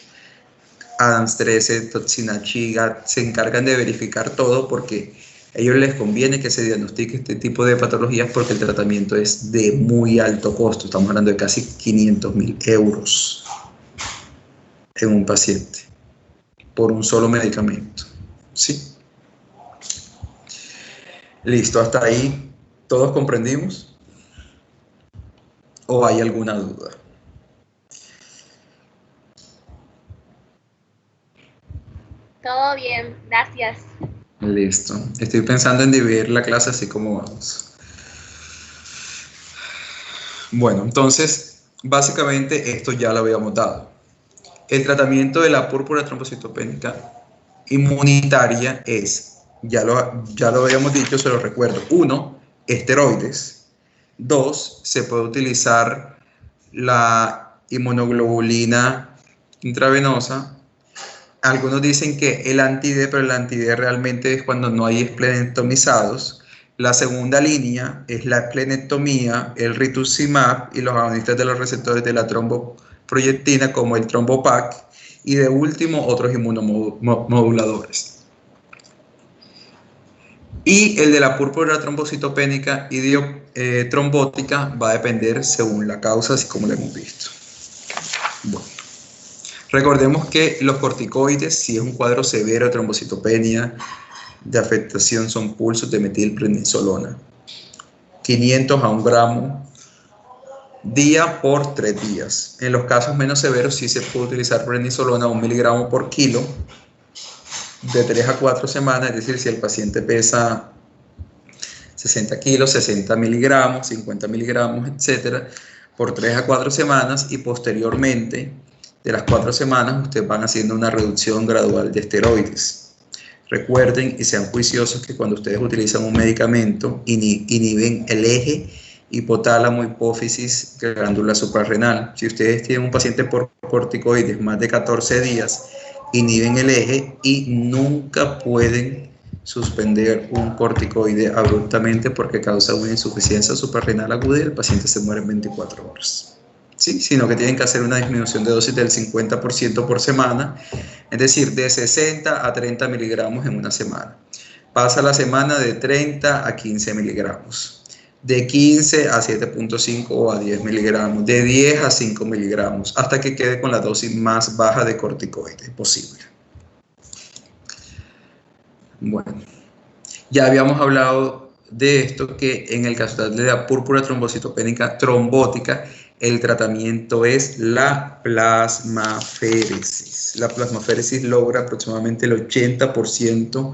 Adams 13, toxina chiga, se encargan de verificar todo porque a ellos les conviene que se diagnostique este tipo de patologías porque el tratamiento es de muy alto costo. Estamos hablando de casi 500.000 euros en un paciente por un solo medicamento. ¿Sí? Listo, hasta ahí. ¿Todos comprendimos? ¿O hay alguna duda? Todo bien, gracias. Listo. Estoy pensando en dividir la clase así como vamos. Bueno, entonces, básicamente esto ya lo habíamos dado. El tratamiento de la púrpura trombocitopénica inmunitaria es, ya lo habíamos dicho, se lo recuerdo. 1, esteroides. 2, se puede utilizar la inmunoglobulina intravenosa. Algunos dicen que el anti-D, pero el anti-D realmente es cuando no hay esplenectomizados. La segunda línea es la esplenectomía, el rituximab y los agonistas de los receptores de la tromboproyectina como el trombopac. Y de último, otros inmunomoduladores. Y el de la púrpura trombocitopénica trombótica va a depender según la causa, así como lo hemos visto. Bueno. Recordemos que los corticoides, si es un cuadro severo de trombocitopenia, de afectación, son pulsos de metilprednisolona. 500 a 1 gramo día por 3 días. En los casos menos severos sí se puede utilizar prednisolona 1 miligramo por kilo de 3 a 4 semanas, es decir, si el paciente pesa 60 kilos, 60 miligramos, 50 miligramos, etcétera, por 3 a 4 semanas y posteriormente de las 4 semanas ustedes van haciendo una reducción gradual de esteroides. Recuerden y sean juiciosos que cuando ustedes utilizan un medicamento inhiben el eje hipotálamo, hipófisis, glándula suprarrenal. Si ustedes tienen un paciente por corticoides más de 14 días, inhiben el eje y nunca pueden suspender un corticoide abruptamente porque causa una insuficiencia suprarrenal aguda y el paciente se muere en 24 horas. ¿Sí? Sino que tienen que hacer una disminución de dosis del 50% por semana, es decir, de 60 a 30 miligramos en una semana. Pasa la semana de 30 a 15 miligramos, de 15 a 7.5 o a 10 miligramos, de 10 a 5 miligramos, hasta que quede con la dosis más baja de corticoide posible. Bueno, ya habíamos hablado de esto, que en el caso de la púrpura trombocitopénica trombótica, el tratamiento es la plasmaféresis. La plasmaféresis logra aproximadamente el 80%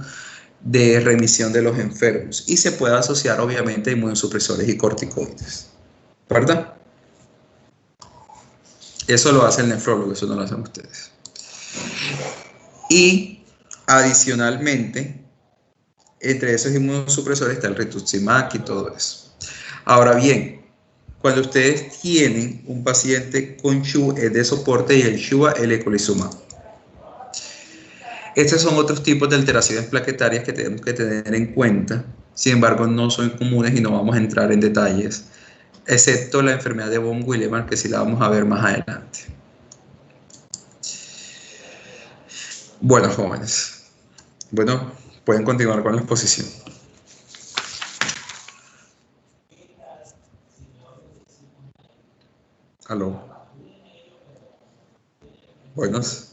de remisión de los enfermos y se puede asociar obviamente a inmunosupresores y corticoides, ¿verdad? Eso lo hace el nefrólogo, eso no lo hacen ustedes. Y adicionalmente, entre esos inmunosupresores está el rituximab y todo eso. Ahora bien, cuando ustedes tienen un paciente con SHU es de soporte y el SHUA el eculizumab. Estos son otros tipos de alteraciones plaquetarias que tenemos que tener en cuenta. Sin embargo, no son comunes y no vamos a entrar en detalles, excepto la enfermedad de von Willebrand, que sí la vamos a ver más adelante. Bueno, jóvenes. Bueno, pueden continuar con la exposición. Aló. Buenos.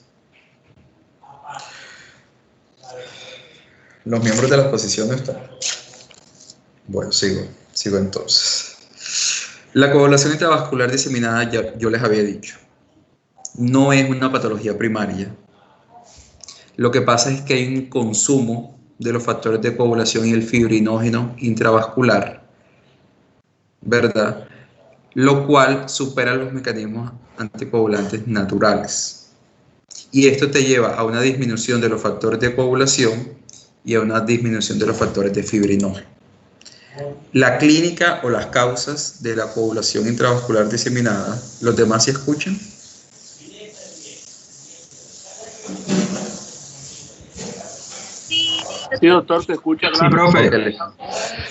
Los miembros de la exposición no están. Bueno, sigo entonces. La coagulación intravascular diseminada, ya yo les había dicho, no es una patología primaria. Lo que pasa es que hay un consumo de los factores de coagulación y el fibrinógeno intravascular, ¿verdad? Lo cual supera los mecanismos anticoagulantes naturales. Y esto te lleva a una disminución de los factores de coagulación y a una disminución de los factores de fibrinógeno. La clínica o las causas de la coagulación intravascular diseminada, ¿los demás sí escuchan? Sí, doctor, te escucha claro. Sí, profe.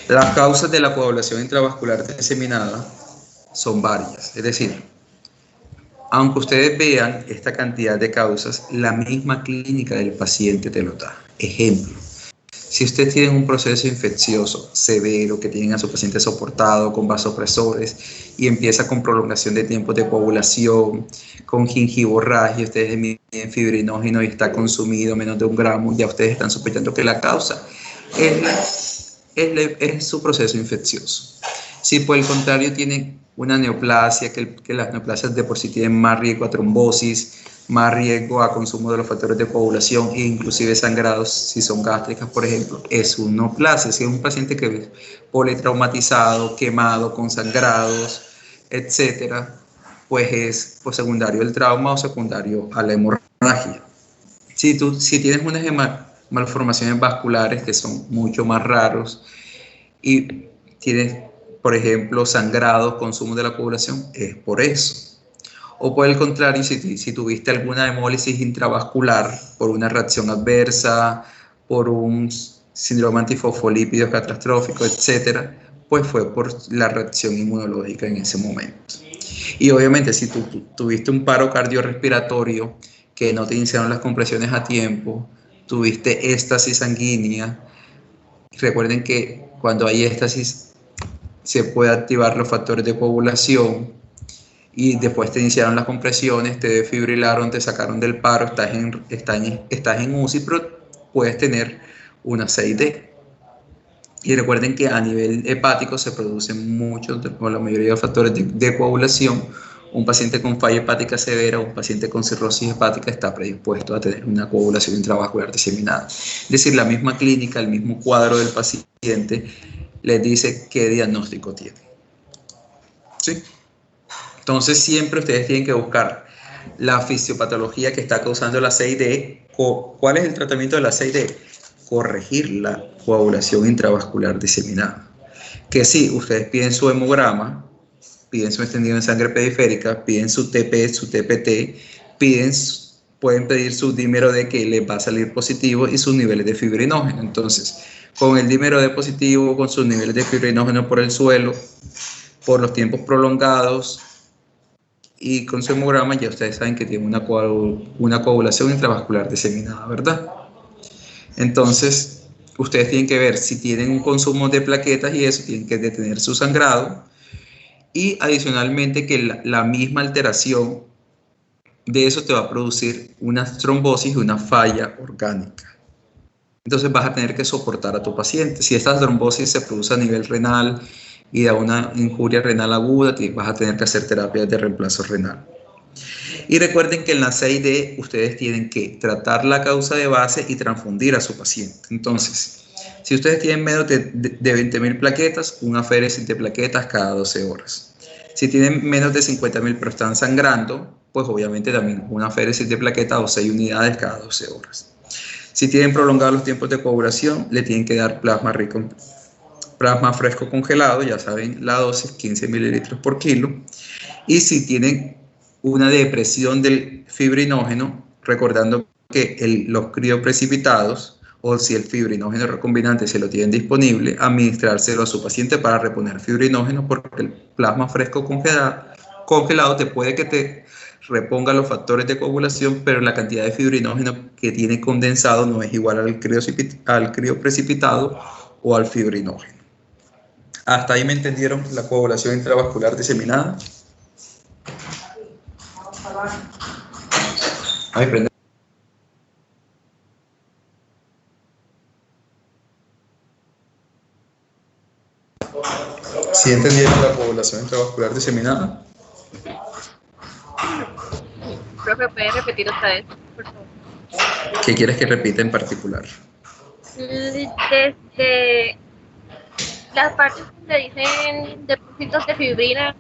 Las causas de la coagulación intravascular diseminada son varias. Es decir, Aunque ustedes vean esta cantidad de causas, la misma clínica del paciente te lo da. Ejemplo, si ustedes tienen un proceso infeccioso severo, que tienen a su paciente soportado con vasopresores y empieza con prolongación de tiempos de coagulación, con gingivorragia, ustedes miden fibrinógeno y está consumido menos de 1 gramo, ya ustedes están sospechando que la causa es su proceso infeccioso. Si por el contrario tienen una neoplasia, que las neoplasias de por sí tienen más riesgo a trombosis, más riesgo a consumo de los factores de coagulación e inclusive sangrados, si son gástricas, por ejemplo, es una neoplasia. Si es un paciente que es politraumatizado, quemado, con sangrados, etcétera, pues es secundario al trauma o secundario a la hemorragia. Si tienes unas malformaciones vasculares que son mucho más raros y tienes, por ejemplo, sangrado, consumo de la coagulación, es por eso. O por el contrario, si tuviste alguna hemólisis intravascular por una reacción adversa, por un síndrome antifosfolípido catastrófico, etcétera, pues fue por la reacción inmunológica en ese momento. Y obviamente si tú tuviste un paro cardiorrespiratorio, que no te iniciaron las compresiones a tiempo, tuviste éstasis sanguínea, recuerden que cuando hay éstasis se puede activar los factores de coagulación y después te iniciaron las compresiones, te desfibrilaron, te sacaron del paro, estás en UCI, pero puedes tener una 6D. Y recuerden que a nivel hepático se producen muchos, o la mayoría de los factores de coagulación. Un paciente con falla hepática severa o un paciente con cirrosis hepática está predispuesto a tener una coagulación intravascular diseminada. Es decir, la misma clínica, el mismo cuadro del paciente les dice qué diagnóstico tiene. ¿Sí? Entonces siempre ustedes tienen que buscar la fisiopatología que está causando la 6D. ¿Cuál es el tratamiento de la 6D? Corregir la coagulación intravascular diseminada. Que sí, ustedes piden su hemograma, piden su extendido en sangre periférica, piden su TP, su TPT, pueden pedir su dímero D que les va a salir positivo y sus niveles de fibrinógeno. Entonces, con el dímero D positivo, con sus niveles de fibrinógeno por el suelo, por los tiempos prolongados, y con su hemograma ya ustedes saben que tiene una coagulación intravascular diseminada, ¿verdad? Entonces, ustedes tienen que ver si tienen un consumo de plaquetas y eso, tienen que detener su sangrado. Y adicionalmente que la misma alteración de eso te va a producir una trombosis y una falla orgánica. Entonces vas a tener que soportar a tu paciente. Si esta trombosis se produce a nivel renal y da una injuria renal aguda, vas a tener que hacer terapias de reemplazo renal. Y recuerden que en la 6D ustedes tienen que tratar la causa de base y transfundir a su paciente. Entonces, si ustedes tienen menos de 20.000 plaquetas, una aféresis de plaquetas cada 12 horas. Si tienen menos de 50.000 pero están sangrando, pues obviamente también una aféresis de plaquetas o 6 unidades cada 12 horas. Si tienen prolongados los tiempos de coagulación, le tienen que dar plasma fresco congelado, ya saben la dosis, 15 mililitros por kilo. Y si tienen una depresión del fibrinógeno, recordando que los crioprecipitados, o si el fibrinógeno recombinante se lo tienen disponible, administrárselo a su paciente para reponer fibrinógeno, porque el plasma fresco congelado te puede que te reponga los factores de coagulación, pero la cantidad de fibrinógeno que tiene condensado no es igual al crioprecipitado o al fibrinógeno. ¿Hasta ahí me entendieron la coagulación intravascular diseminada? Ay, prende. ¿Sí entendieron la coagulación intravascular diseminada? Profe, ¿puede repetir otra vez, por favor? ¿Qué quieres que repita en particular? Desde las partes donde dicen depósitos de fibrina,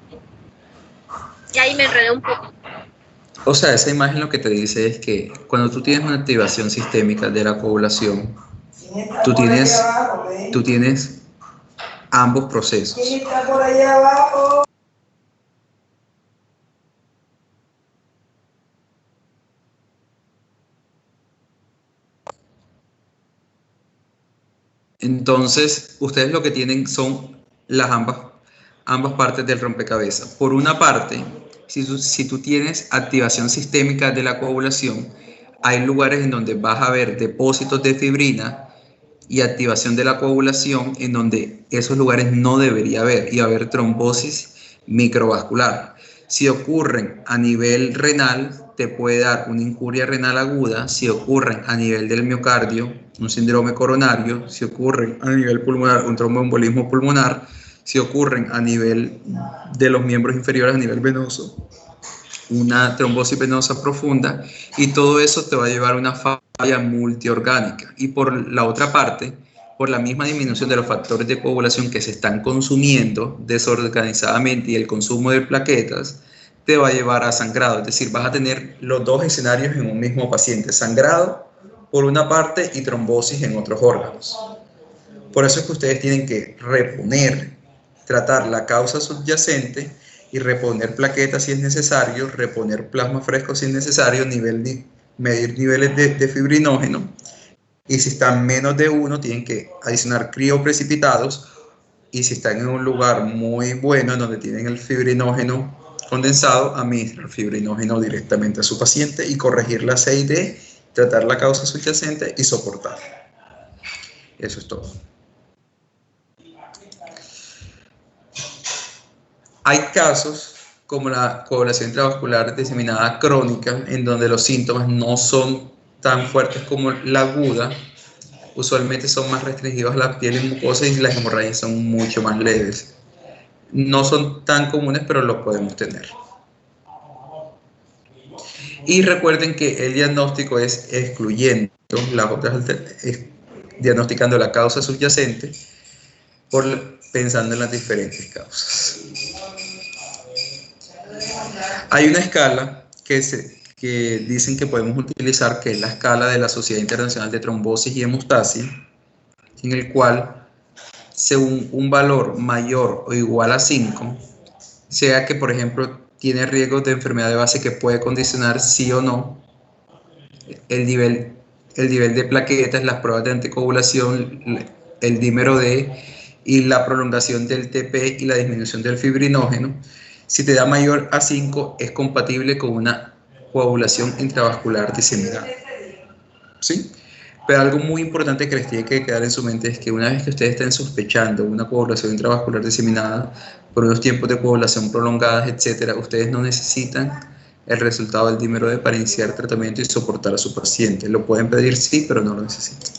y ahí me enredé un poco. O sea, esa imagen lo que te dice es que cuando tú tienes una activación sistémica de la coagulación, tú tienes ambos procesos. Entonces, ustedes lo que tienen son ambas partes del rompecabezas. Por una parte, Si tú tienes activación sistémica de la coagulación, hay lugares en donde vas a ver depósitos de fibrina y activación de la coagulación en donde esos lugares no debería haber y va a haber trombosis microvascular. Si ocurren a nivel renal, te puede dar una incuria renal aguda. Si ocurren a nivel del miocardio, un síndrome coronario. Si ocurren a nivel pulmonar, un tromboembolismo pulmonar. Si ocurren a nivel de los miembros inferiores, a nivel venoso, una trombosis venosa profunda, y todo eso te va a llevar a una falla multiorgánica. Y por la otra parte, por la misma disminución de los factores de coagulación que se están consumiendo desorganizadamente y el consumo de plaquetas, te va a llevar a sangrado. Es decir, vas a tener los dos escenarios en un mismo paciente: sangrado por una parte y trombosis en otros órganos. Por eso es que ustedes tienen que reponer, tratar la causa subyacente y reponer plaquetas si es necesario, reponer plasma fresco si es necesario, medir niveles de fibrinógeno, y si están menos de 1 tienen que adicionar crioprecipitados, y si están en un lugar muy bueno en donde tienen el fibrinógeno condensado, administrar fibrinógeno directamente a su paciente y corregir la CID, tratar la causa subyacente y soportar. Eso es todo. Hay casos como la coagulación intravascular diseminada crónica, en donde los síntomas no son tan fuertes como la aguda. Usualmente son más restringidos a la piel y mucosa y las hemorragias son mucho más leves. No son tan comunes, pero los podemos tener. Y recuerden que el diagnóstico es excluyendo las otras, diagnosticando la causa subyacente, pensando en las diferentes causas. Hay una escala que dicen que podemos utilizar, que es la escala de la Sociedad Internacional de Trombosis y Hemostasia, en el cual, según un valor mayor o igual a 5, sea que, por ejemplo, tiene riesgos de enfermedad de base que puede condicionar sí o no el nivel de plaquetas, las pruebas de anticoagulación, el dímero D y la prolongación del TP y la disminución del fibrinógeno. Si te da mayor a 5, es compatible con una coagulación intravascular diseminada. ¿Sí? Pero algo muy importante que les tiene que quedar en su mente es que una vez que ustedes estén sospechando una coagulación intravascular diseminada por unos tiempos de coagulación prolongadas, etcétera, ustedes no necesitan el resultado del dímero D para iniciar tratamiento y soportar a su paciente. Lo pueden pedir, sí, pero no lo necesitan.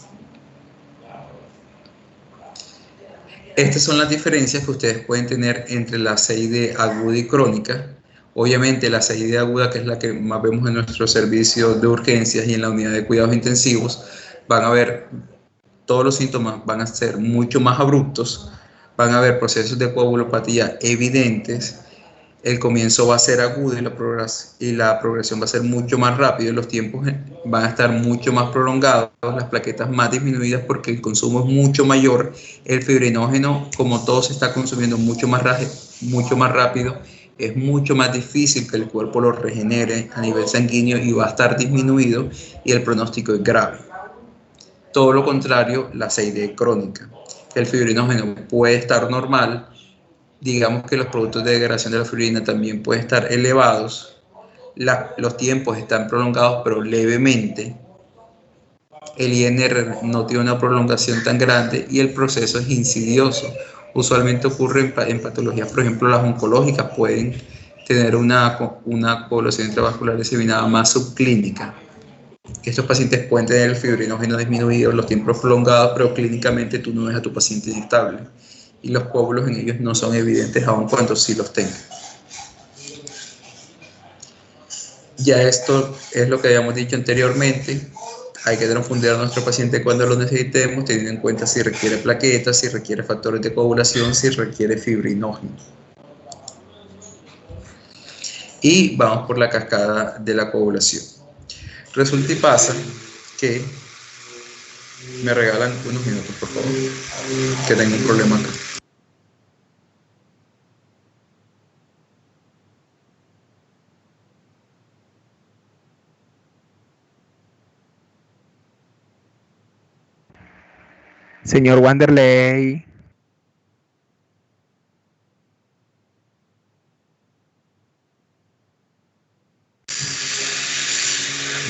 Estas son las diferencias que ustedes pueden tener entre la CID aguda y crónica. Obviamente la CID aguda, que es la que más vemos en nuestro servicio de urgencias y en la unidad de cuidados intensivos, van a ver, todos los síntomas van a ser mucho más abruptos, van a haber procesos de coagulopatía evidentes, el comienzo va a ser agudo y la progresión va a ser mucho más rápido, los tiempos van a estar mucho más prolongados, las plaquetas más disminuidas porque el consumo es mucho mayor, el fibrinógeno, como todo se está consumiendo mucho más rápido, es mucho más difícil que el cuerpo lo regenere a nivel sanguíneo y va a estar disminuido y el pronóstico es grave. Todo lo contrario, la CID crónica, que el fibrinógeno puede estar normal, digamos que los productos de degradación de la fibrina también pueden estar elevados, los tiempos están prolongados pero levemente, el INR no tiene una prolongación tan grande y el proceso es insidioso. Usualmente ocurre en patologías, por ejemplo, las oncológicas pueden tener una coagulación intravascular diseminada más subclínica. Estos pacientes pueden tener el fibrinógeno disminuido, los tiempos prolongados, pero clínicamente tú no ves a tu paciente estable y los coágulos en ellos no son evidentes aun cuando sí los tengan. Ya esto es lo que habíamos dicho anteriormente. Hay que transfundir a nuestro paciente cuando lo necesitemos, teniendo en cuenta si requiere plaquetas, si requiere factores de coagulación, si requiere fibrinógeno. Y vamos por la cascada de la coagulación. Resulta y pasa que me regalan unos minutos, por favor, que tengo un problema acá. Señor Wanderley.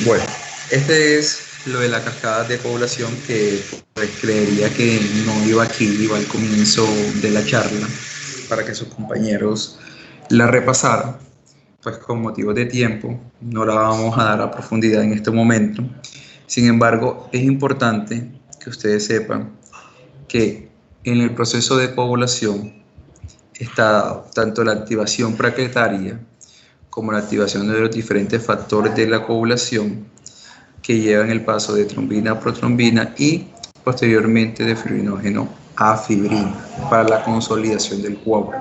Bueno, este es lo de la cascada de coagulación que pues, creería que no iba aquí, iba al comienzo de la charla para que sus compañeros la repasaran. Pues con motivos de tiempo no la vamos a dar a profundidad en este momento. Sin embargo, es importante que ustedes sepan que en el proceso de coagulación está tanto la activación plaquetaria como la activación de los diferentes factores de la coagulación que llevan el paso de trombina a protrombina y posteriormente de fibrinógeno a fibrina para la consolidación del coágulo.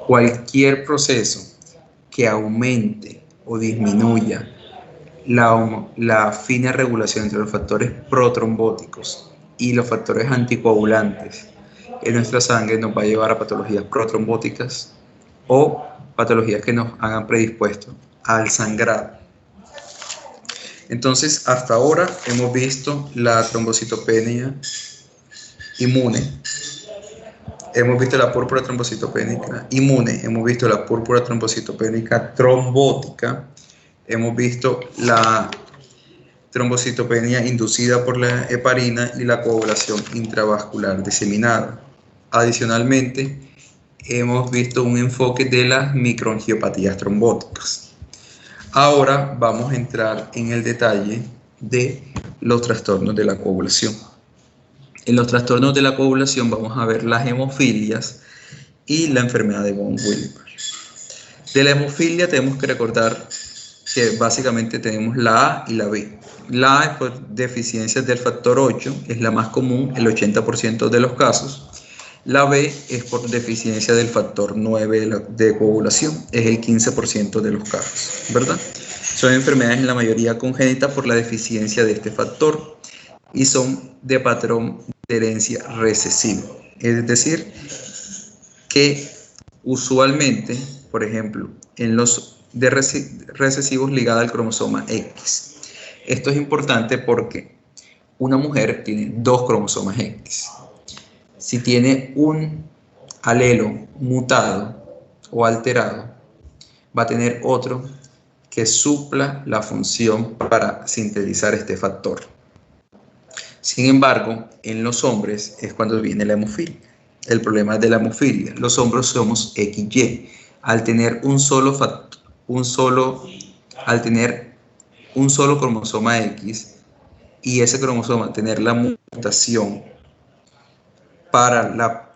Cualquier proceso que aumente o disminuya la fina regulación entre los factores protrombóticos y los factores anticoagulantes en nuestra sangre nos va a llevar a patologías protrombóticas o patologías que nos hagan predispuestos al sangrado. Entonces, hasta ahora hemos visto la trombocitopenia inmune, hemos visto la púrpura trombocitopénica inmune, hemos visto la púrpura trombocitopénica trombótica, hemos visto la trombocitopenia inducida por la heparina y la coagulación intravascular diseminada. Adicionalmente, hemos visto un enfoque de las microangiopatías trombóticas. Ahora vamos a entrar en el detalle de los trastornos de la coagulación. En los trastornos de la coagulación vamos a ver las hemofilias y la enfermedad de von Willebrand. De la hemofilia tenemos que recordar que básicamente tenemos la A y la B. La A es por deficiencias del factor 8, es la más común, el 80% de los casos. La B es por deficiencia del factor 9 de coagulación, es el 15% de los casos, ¿verdad? Son enfermedades en la mayoría congénitas por la deficiencia de este factor y son de patrón de herencia recesivo. Es decir, que usualmente, por ejemplo, en los de recesivos ligada al cromosoma X. Esto es importante porque una mujer tiene 2 cromosomas X. Si tiene un alelo mutado o alterado, va a tener otro que supla la función para sintetizar este factor. Sin embargo, en los hombres es cuando viene la hemofilia. El problema de la hemofilia, los hombres somos XY. Al tener un solo cromosoma X y ese cromosoma tener la mutación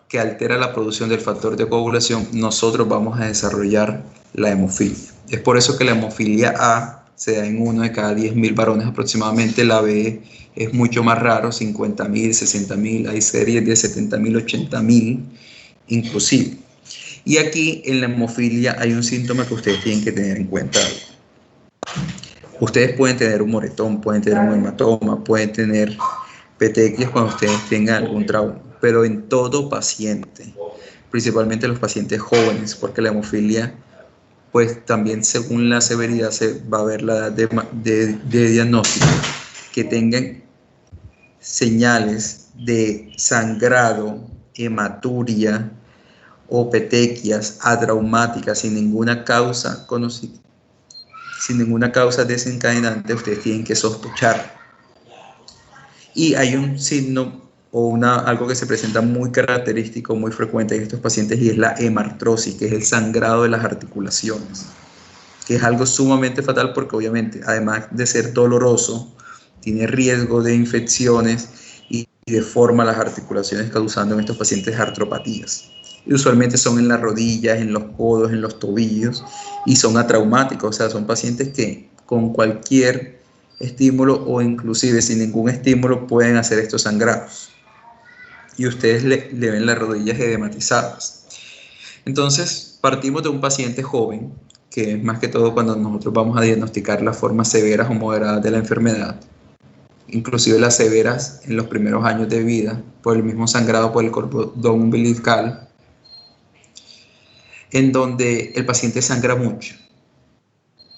que altera la producción del factor de coagulación, nosotros vamos a desarrollar la hemofilia. Es por eso que la hemofilia A se da en 1 de cada 10.000 varones aproximadamente. La B es mucho más raro, 50.000, 60.000, hay series de 70.000, 80.000 inclusive. Y aquí en la hemofilia hay un síntoma que ustedes tienen que tener en cuenta. Ustedes pueden tener un moretón, pueden tener un hematoma, pueden tener petequias cuando ustedes tengan algún trauma, pero en todo paciente, principalmente los pacientes jóvenes, porque la hemofilia, pues también según la severidad se va a ver la edad de diagnóstico, que tengan señales de sangrado, hematuria o petequias atraumáticas sin ninguna causa conocida, sin ninguna causa desencadenante, ustedes tienen que sospechar. Y hay un signo o algo que se presenta muy característico, muy frecuente en estos pacientes, y es la hemartrosis, que es el sangrado de las articulaciones, que es algo sumamente fatal porque obviamente, además de ser doloroso, tiene riesgo de infecciones y deforma las articulaciones, causando en estos pacientes artropatías. Y usualmente son en las rodillas, en los codos, en los tobillos, y son atraumáticos, o sea, son pacientes que con cualquier estímulo o inclusive sin ningún estímulo pueden hacer estos sangrados. Y ustedes le ven las rodillas edematizadas. Entonces, partimos de un paciente joven, que es más que todo cuando nosotros vamos a diagnosticar las formas severas o moderadas de la enfermedad, inclusive las severas en los primeros años de vida, por el mismo sangrado por el cordón umbilical, en donde el paciente sangra mucho.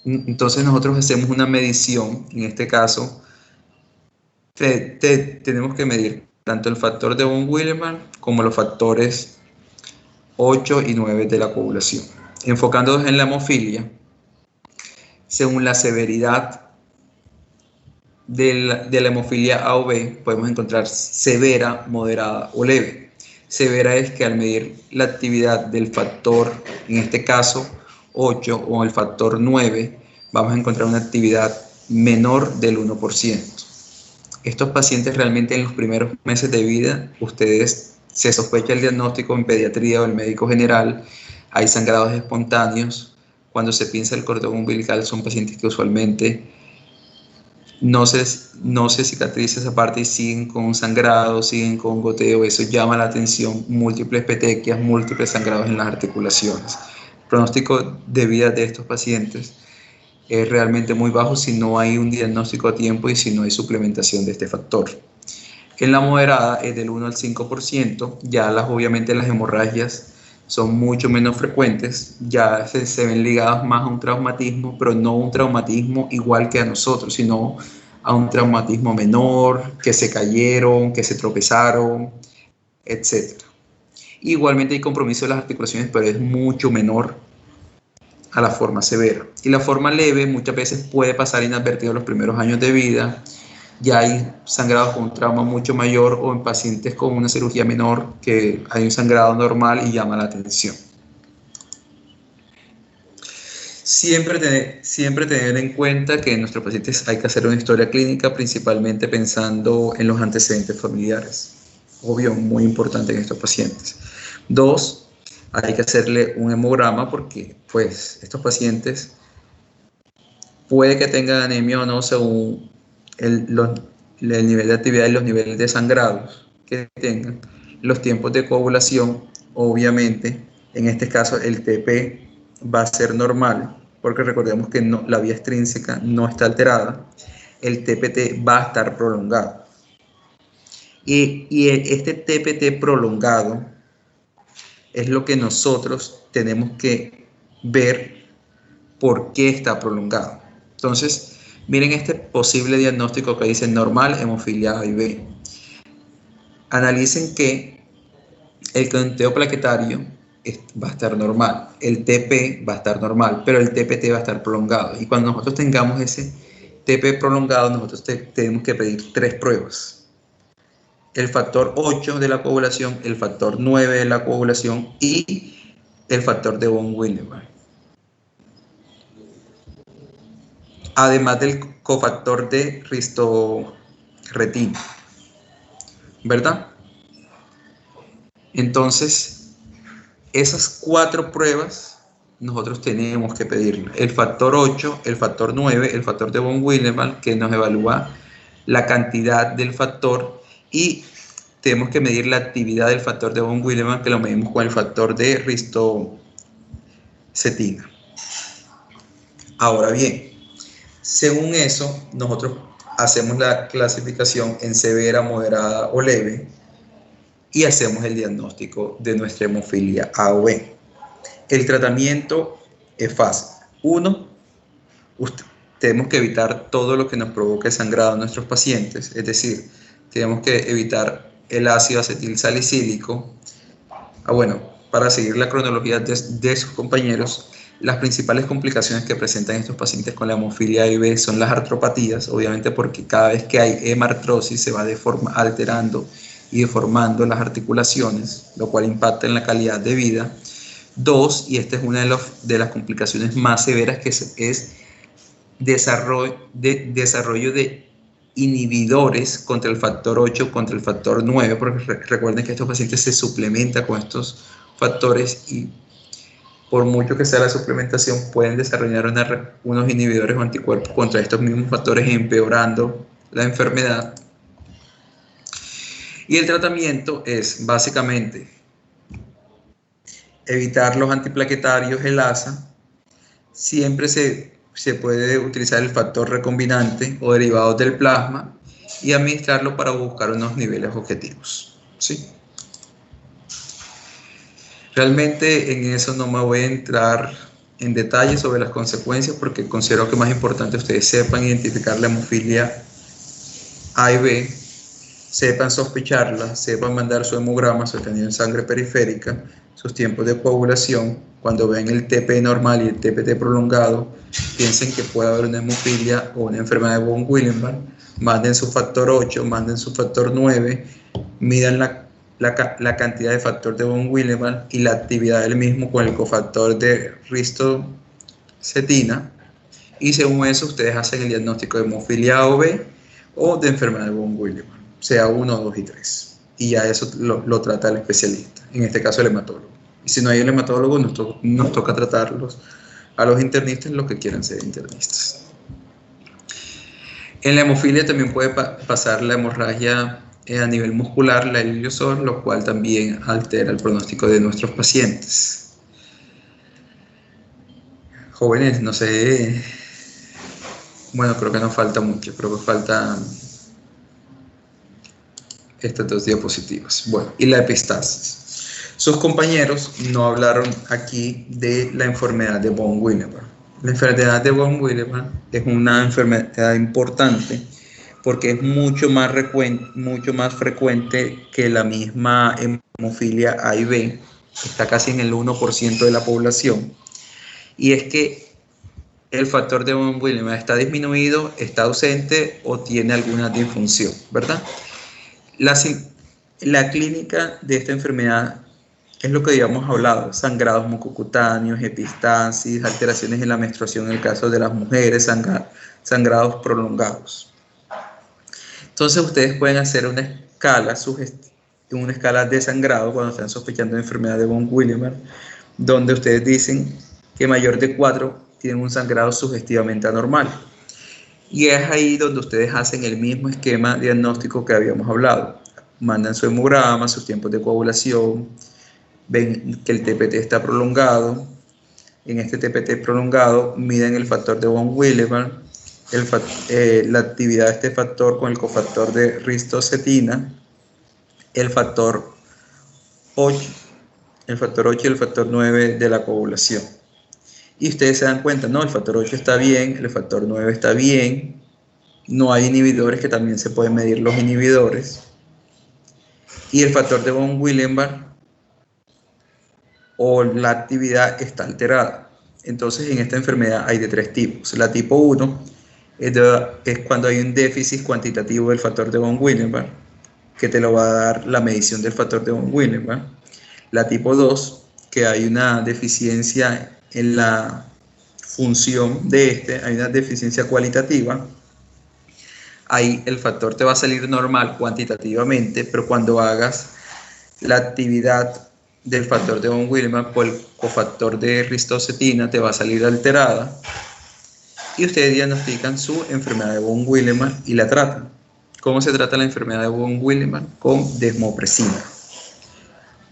Entonces nosotros hacemos una medición, en este caso tenemos que medir tanto el factor de von Willebrand como los factores 8 y 9 de la coagulación. Enfocándonos en la hemofilia, según la severidad de la hemofilia A o B podemos encontrar severa, moderada o leve. Severa es que al medir la actividad del factor, en este caso 8 o el factor 9, vamos a encontrar una actividad menor del 1%. Estos pacientes realmente en los primeros meses de vida, ustedes se sospecha el diagnóstico en pediatría o el médico general, hay sangrados espontáneos. Cuando se pinza el cordón umbilical son pacientes que usualmente no se cicatriza esa parte y siguen con sangrado, siguen con goteo. Eso llama la atención, múltiples petequias, múltiples sangrados en las articulaciones. El pronóstico de vida de estos pacientes es realmente muy bajo si no hay un diagnóstico a tiempo y si no hay suplementación de este factor. En la moderada es del 1 al 5%, ya obviamente las hemorragias son mucho menos frecuentes, ya se ven ligadas más a un traumatismo, pero no un traumatismo igual que a nosotros, sino a un traumatismo menor, que se cayeron, que se tropezaron, etc. Igualmente hay compromiso de las articulaciones, pero es mucho menor a la forma severa. Y la forma leve muchas veces puede pasar inadvertido en los primeros años de vida. Ya hay sangrados con un trauma mucho mayor o en pacientes con una cirugía menor que hay un sangrado normal y llama la atención. Siempre tener en cuenta que en nuestros pacientes hay que hacer una historia clínica, principalmente pensando en los antecedentes familiares. Obvio, muy importante en estos pacientes. 2, hay que hacerle un hemograma porque pues estos pacientes puede que tengan anemia o no según el nivel de actividad y los niveles de sangrados que tengan, los tiempos de coagulación. Obviamente en este caso el TP va a ser normal porque recordemos que la vía extrínseca no está alterada, el TPT va a estar prolongado y este TPT prolongado es lo que nosotros tenemos que ver por qué está prolongado. Entonces miren este posible diagnóstico que dice normal, hemofilia A y B. Analicen que el conteo plaquetario va a estar normal, el TP va a estar normal, pero el TPT va a estar prolongado. Y cuando nosotros tengamos ese TP prolongado, nosotros tenemos que pedir 3 pruebas. El factor 8 de la coagulación, el factor 9 de la coagulación y el factor de von Willebrand. Además del cofactor de ristoretina, ¿verdad? Entonces, esas 4 pruebas nosotros tenemos que pedirlas. El factor 8, el factor 9, el factor de von Willebrand, que nos evalúa la cantidad del factor, y tenemos que medir la actividad del factor de von Willebrand, que lo medimos con el factor de ristocetina. Ahora bien, según eso, nosotros hacemos la clasificación en severa, moderada o leve y hacemos el diagnóstico de nuestra hemofilia A o B. El tratamiento es fácil. 1, tenemos que evitar todo lo que nos provoque sangrado en nuestros pacientes, es decir, tenemos que evitar el ácido acetil salicílico. Bueno, para seguir la cronología de sus compañeros, las principales complicaciones que presentan estos pacientes con la hemofilia A y B son las artropatías, obviamente porque cada vez que hay hemartrosis se va alterando y deformando las articulaciones, lo cual impacta en la calidad de vida. 2, y esta es una de las complicaciones más severas, que es desarrollo de inhibidores contra el factor 8, contra el factor 9, porque recuerden que estos pacientes se suplementan con estos factores y por mucho que sea la suplementación pueden desarrollar unos inhibidores o anticuerpos contra estos mismos factores, empeorando la enfermedad. Y el tratamiento es básicamente evitar los antiplaquetarios, el ASA. Siempre se puede utilizar el factor recombinante o derivados del plasma y administrarlo para buscar unos niveles objetivos, ¿sí? Realmente en eso no me voy a entrar en detalle sobre las consecuencias porque considero que es más importante ustedes sepan identificar la hemofilia A y B, sepan sospecharla, sepan mandar su hemograma, su obtención en sangre periférica, sus tiempos de coagulación, cuando ven el TP normal y el TPT prolongado, piensen que puede haber una hemofilia o una enfermedad de von Willebrand, manden su factor 8, manden su factor 9, midan la cantidad de factor de von Willebrand y la actividad del mismo con el cofactor de ristocetina, y según eso ustedes hacen el diagnóstico de hemofilia A o B o de enfermedad de von Willebrand, sea 1, 2 y 3. Y ya eso lo trata el especialista, en este caso el hematólogo. Y si no hay el hematólogo, nos toca tratarlos a los internistas, los que quieran ser internistas. En la hemofilia también puede pasar la hemorragia a nivel muscular, la iliosol, lo cual también altera el pronóstico de nuestros pacientes. Jóvenes, no sé, bueno, creo que nos falta mucho, creo que faltan estas 2 diapositivas. Bueno, y la epistasis. Sus compañeros no hablaron aquí de la enfermedad de von Willebrand. La enfermedad de von Willebrand es una enfermedad importante porque es mucho más frecuente que la misma hemofilia A y B. Está casi en el 1% de la población. Y es que el factor de von Willebrand está disminuido, está ausente o tiene alguna disfunción, ¿verdad? La clínica de esta enfermedad es lo que habíamos hablado: sangrados mucocutáneos, epistasis, alteraciones en la menstruación en el caso de las mujeres, sangrados prolongados. Entonces ustedes pueden hacer una escala de sangrado cuando están sospechando de enfermedad de von Willebrand, donde ustedes dicen que mayor de 4 tienen un sangrado sugestivamente anormal. Y es ahí donde ustedes hacen el mismo esquema diagnóstico que habíamos hablado. Mandan su hemograma, sus tiempos de coagulación, ven que el TPT está prolongado. En este TPT prolongado miden el factor de von Willebrand, la actividad de este factor con el cofactor de ristocetina, el factor 8 y el factor 9 de la coagulación. Y ustedes se dan cuenta, no, el factor 8 está bien, el factor 9 está bien, no hay inhibidores, que también se pueden medir los inhibidores, y el factor de von Willebrand o la actividad está alterada. Entonces en esta enfermedad hay de 3 tipos. La tipo 1 es cuando hay un déficit cuantitativo del factor de von Willebrand, que te lo va a dar la medición del factor de von Willebrand. La tipo 2, que hay una deficiencia en la función de hay una deficiencia cualitativa. Ahí el factor te va a salir normal cuantitativamente, pero cuando hagas la actividad del factor de von Willebrand por el cofactor de ristocetina te va a salir alterada, y ustedes diagnostican su enfermedad de von Willebrand y la tratan. ¿Cómo se trata la enfermedad de von Willebrand? Con desmopresina.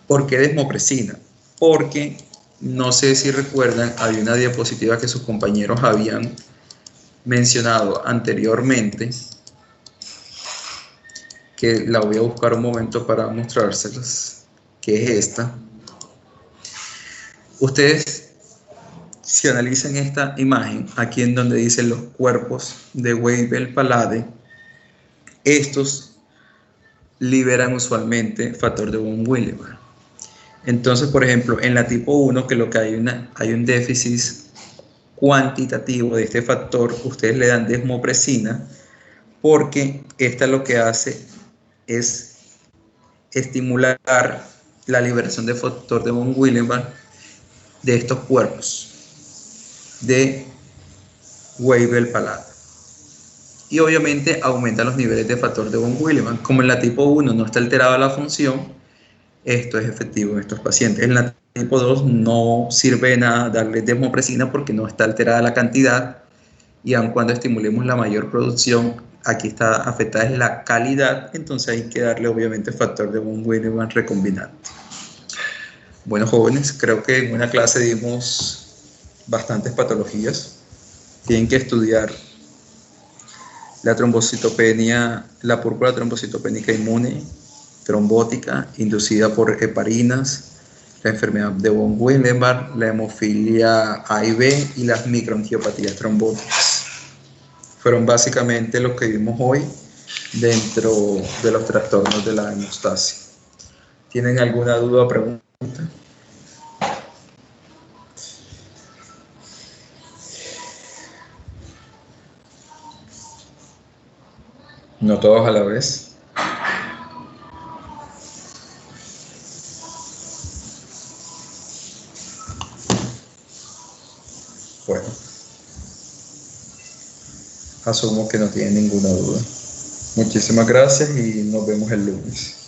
¿Por qué desmopresina? Porque, no sé si recuerdan, había una diapositiva que sus compañeros habían mencionado anteriormente, que la voy a buscar un momento para mostrárselas, que es esta. Ustedes, si analizan esta imagen, aquí en donde dicen los cuerpos de Weibel-Palade, estos liberan usualmente factor de von Willebrand. Entonces, por ejemplo, en la tipo 1, que lo que hay un déficit cuantitativo de este factor, ustedes le dan desmopresina, porque esta lo que hace es estimular la liberación de factor de von Willebrand de estos cuerpos de Weibel-Palade. Y obviamente aumenta los niveles de factor de von Willebrand. Como en la tipo 1 no está alterada la función, esto es efectivo en estos pacientes. En la tipo 2 no sirve de nada darle desmopresina porque no está alterada la cantidad, y aun cuando estimulemos la mayor producción, aquí está afectada es la calidad, entonces hay que darle obviamente factor de von Willebrand recombinante. Bueno, jóvenes, creo que en una clase dimos bastantes patologías. Tienen que estudiar la trombocitopenia, la púrpura trombocitopénica inmune, trombótica, inducida por heparinas, la enfermedad de von Willebrand, la hemofilia A y B y las microangiopatías trombóticas. Fueron básicamente los que vimos hoy dentro de los trastornos de la hemostasia. ¿Tienen alguna duda o pregunta? No todos a la vez. Bueno, asumo que no tienen ninguna duda. Muchísimas gracias y nos vemos el lunes.